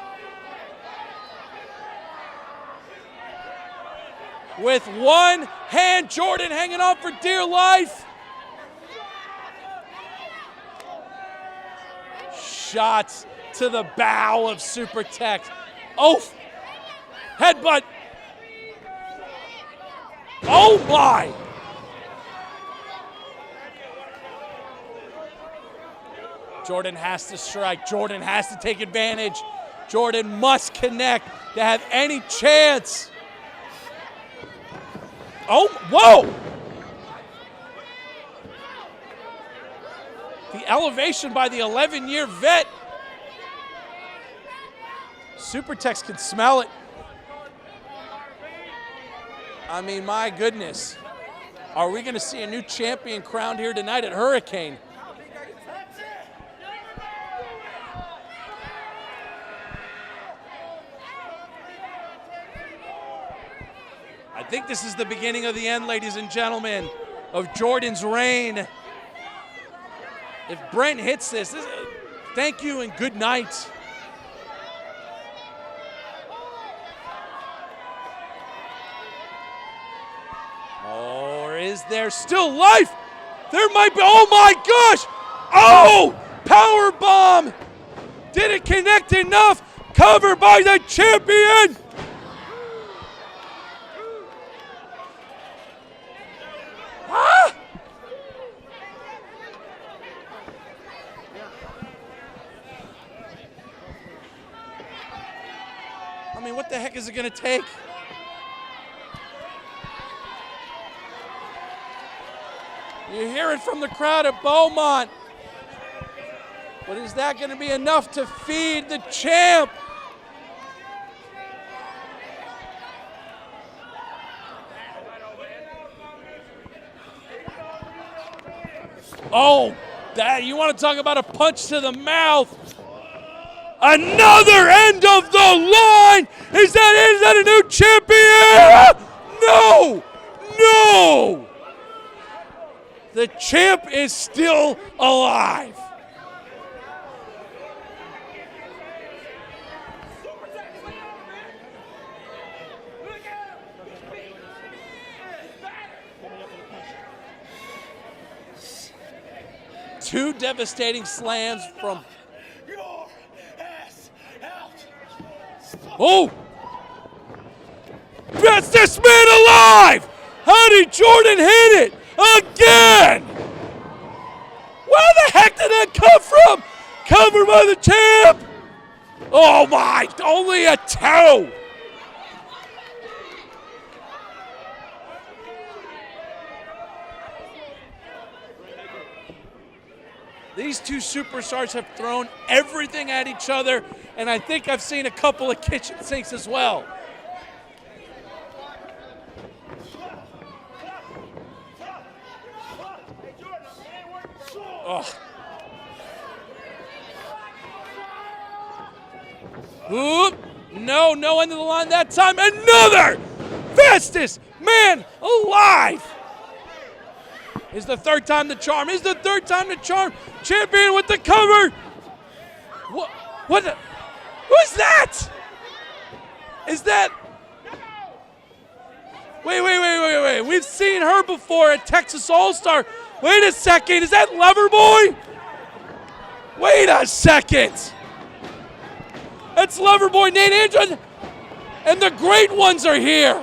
S1: With one hand, Jordan hanging on for dear life. Shots to the bow of Super Tech. Oh, headbutt. Oh my! Jordan has to strike. Jordan has to take advantage. Jordan must connect to have any chance. Oh, whoa! The elevation by the 11-year vet. Super Techs can smell it. I mean, my goodness. Are we going to see a new champion crowned here tonight at Hurricane? I think this is the beginning of the end, ladies and gentlemen, of Jordan's reign. If Brent hits this, thank you and good night. Or is there still life? There might be. Oh my gosh! Oh! Power bomb! Didn't connect enough. Cover by the champion. Ah! I mean, what the heck is it going to take? You hear it from the crowd at Beaumont. But is that going to be enough to feed the champ? Oh, that, you want to talk about a punch to the mouth? Another end of the line! Is that a new champion? No! No! The champ is still alive. Two devastating slams from.
S3: Your ass out.
S1: Oh! That's this man alive! How did Jordan hit it? Again! Where the heck did that come from? Covered by the champ! Oh my, only a toe! These two superstars have thrown everything at each other, and I think I've seen a couple of kitchen sinks as well. Oh. Oop. No end of the line that time. Another fastest man alive. Is the third time the charm. Is the third time the charm. Champion with the cover. What the? Who's that? Is that? Wait. We've seen her before at Texas All-Star. Wait a second. Is that Loverboy? Wait a second. That's Loverboy Nate Andrews. And the great ones are here.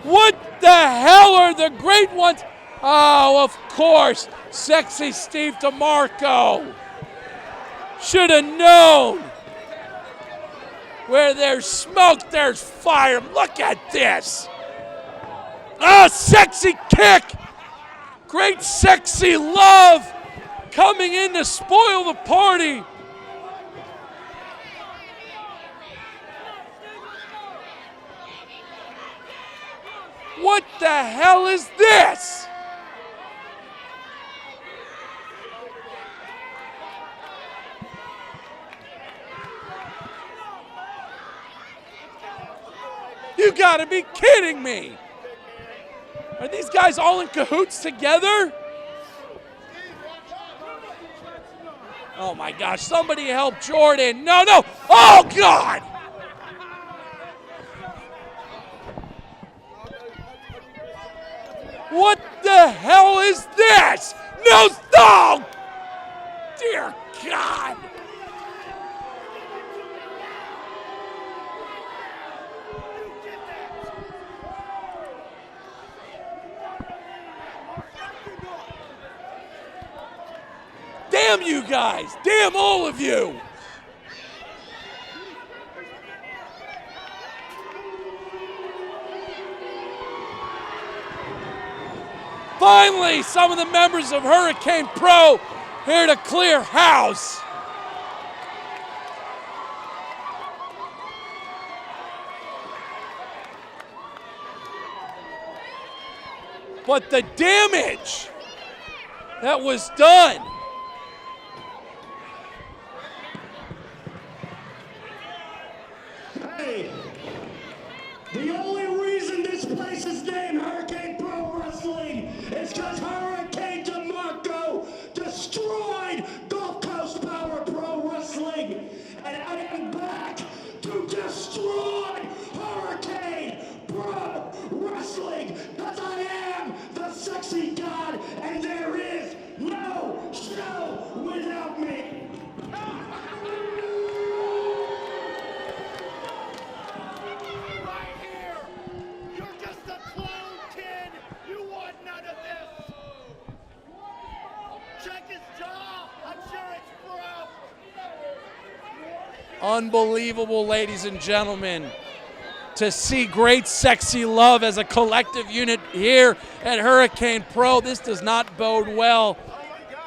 S1: What the hell are the great ones? Oh, of course. Sexy Steve DeMarco. Should have known. Where there's smoke, there's fire. Look at this. Ah, sexy kick. Great sexy love coming in to spoil the party. What the hell is this? You gotta be kidding me. Are these guys all in cahoots together? Oh my gosh, somebody help Jordan. No. Oh God! What the hell is this? No, stop! Dear God! Damn you guys! Damn all of you! Finally, some of the members of Hurricane Pro here to clear house. But the damage that was done.
S8: Hey, the only reason this place is named Hurricane Pro Wrestling is because Hurricane DeMarco destroyed Gulf Coast Power Pro Wrestling, and I am back to destroy Hurricane Pro Wrestling because I am the sexy god, and there is no show without me.
S1: Unbelievable, ladies and gentlemen, to see great sexy love as a collective unit here at Hurricane Pro. This does not bode well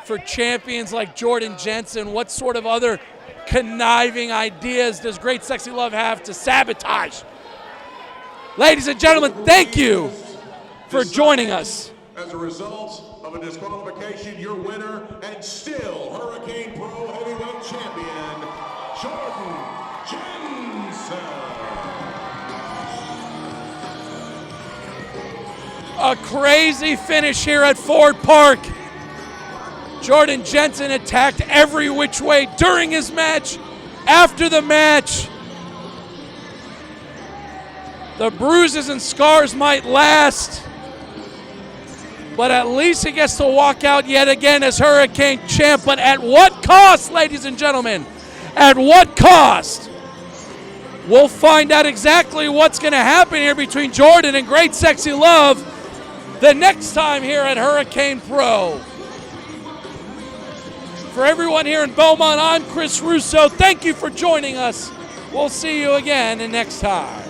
S1: for champions like Jordan Jensen. What sort of other conniving ideas does great sexy love have to sabotage? Ladies and gentlemen, thank you for joining us.
S2: As a result of a disqualification, your winner and still Hurricane Pro Heavyweight Champion, Jordan Jensen.
S1: A crazy finish here at Ford Park. Jordan Jensen attacked every which way during his match, after the match. The bruises and scars might last, but at least he gets to walk out yet again as Hurricane Champ. But at what cost, ladies and gentlemen? At what cost? We'll find out exactly what's going to happen here between Jordan and Great Sexy Love the next time here at Hurricane Pro. For everyone here in Beaumont, I'm Chris Russo. Thank you for joining us. We'll see you again next time.